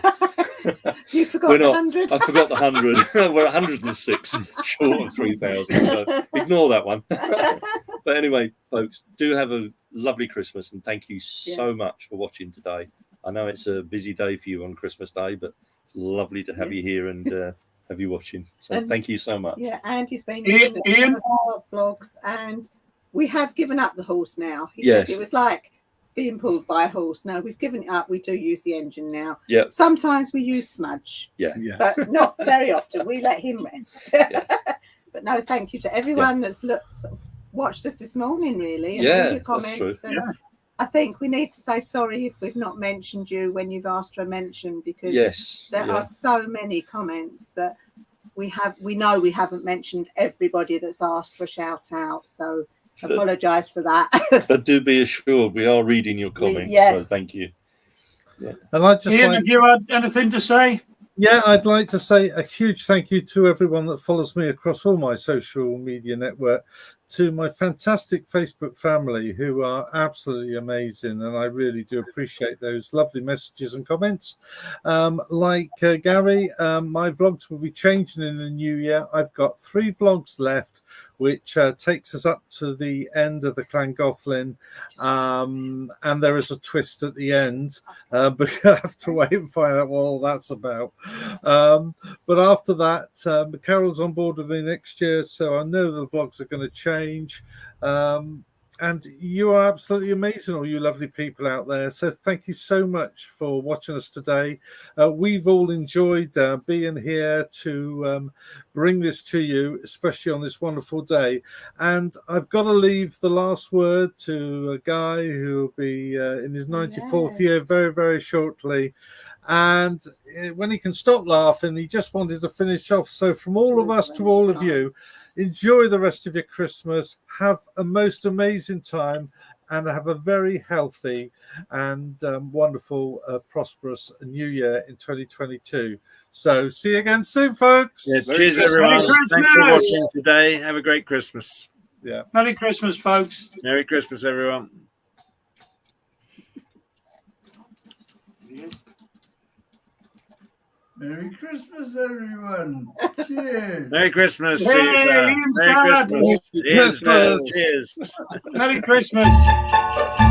You forgot the 100. I forgot the 100. We're 106 short of 3,000. So ignore that one. But anyway, folks, do have a lovely Christmas, and thank you so much for watching today. I know it's a busy day for you on Christmas Day, but it's lovely to have you here and have you watching. So thank you so much. Yeah, Andy's been doing some of our vlogs, and we have given up the horse now. He said it was like being pulled by a horse. No, we've given it up. We do use the engine now. Yeah. Sometimes we use Smudge. Yeah. But not very often. We let him rest. But no, thank you to everyone that's watched us this morning, really. And all your comments. And I think we need to say sorry if we've not mentioned you when you've asked for a mention, because there are so many comments that we know we haven't mentioned everybody that's asked for a shout out. So apologise for that. But do be assured we are reading your comments. So thank you. Yeah. And I just Ian, have you had anything to say? Yeah, I'd like to say a huge thank you to everyone that follows me across all my social media network, to my fantastic Facebook family who are absolutely amazing, and I really do appreciate those lovely messages and comments. Like Gary, my vlogs will be changing in the new year. I've got 3 vlogs left, which takes us up to the end of the Llangollen, and there is a twist at the end, but you'll have to wait and find out what all that's about. But after that, Carol's on board with me next year, so I know the vlogs are going to change. And you are absolutely amazing, all you lovely people out there. So thank you so much for watching us today. We've all enjoyed being here to bring this to you, especially on this wonderful day. And I've got to leave the last word to a guy who will be in his 94th year very, very shortly. And when he can stop laughing, he just wanted to finish off. So from all of us to all of you, enjoy the rest of your Christmas. Have a most amazing time, and have a very healthy and wonderful, prosperous new year in 2022. So see you again soon, folks. Cheers, everyone. Thanks for watching today. Have a great Christmas. Yeah. Merry Christmas, folks. Merry Christmas, everyone. Merry Christmas, everyone. Cheers. Merry Christmas, Hey, Caesar. Ian's Merry dad. Christmas. Cheers. Merry Christmas.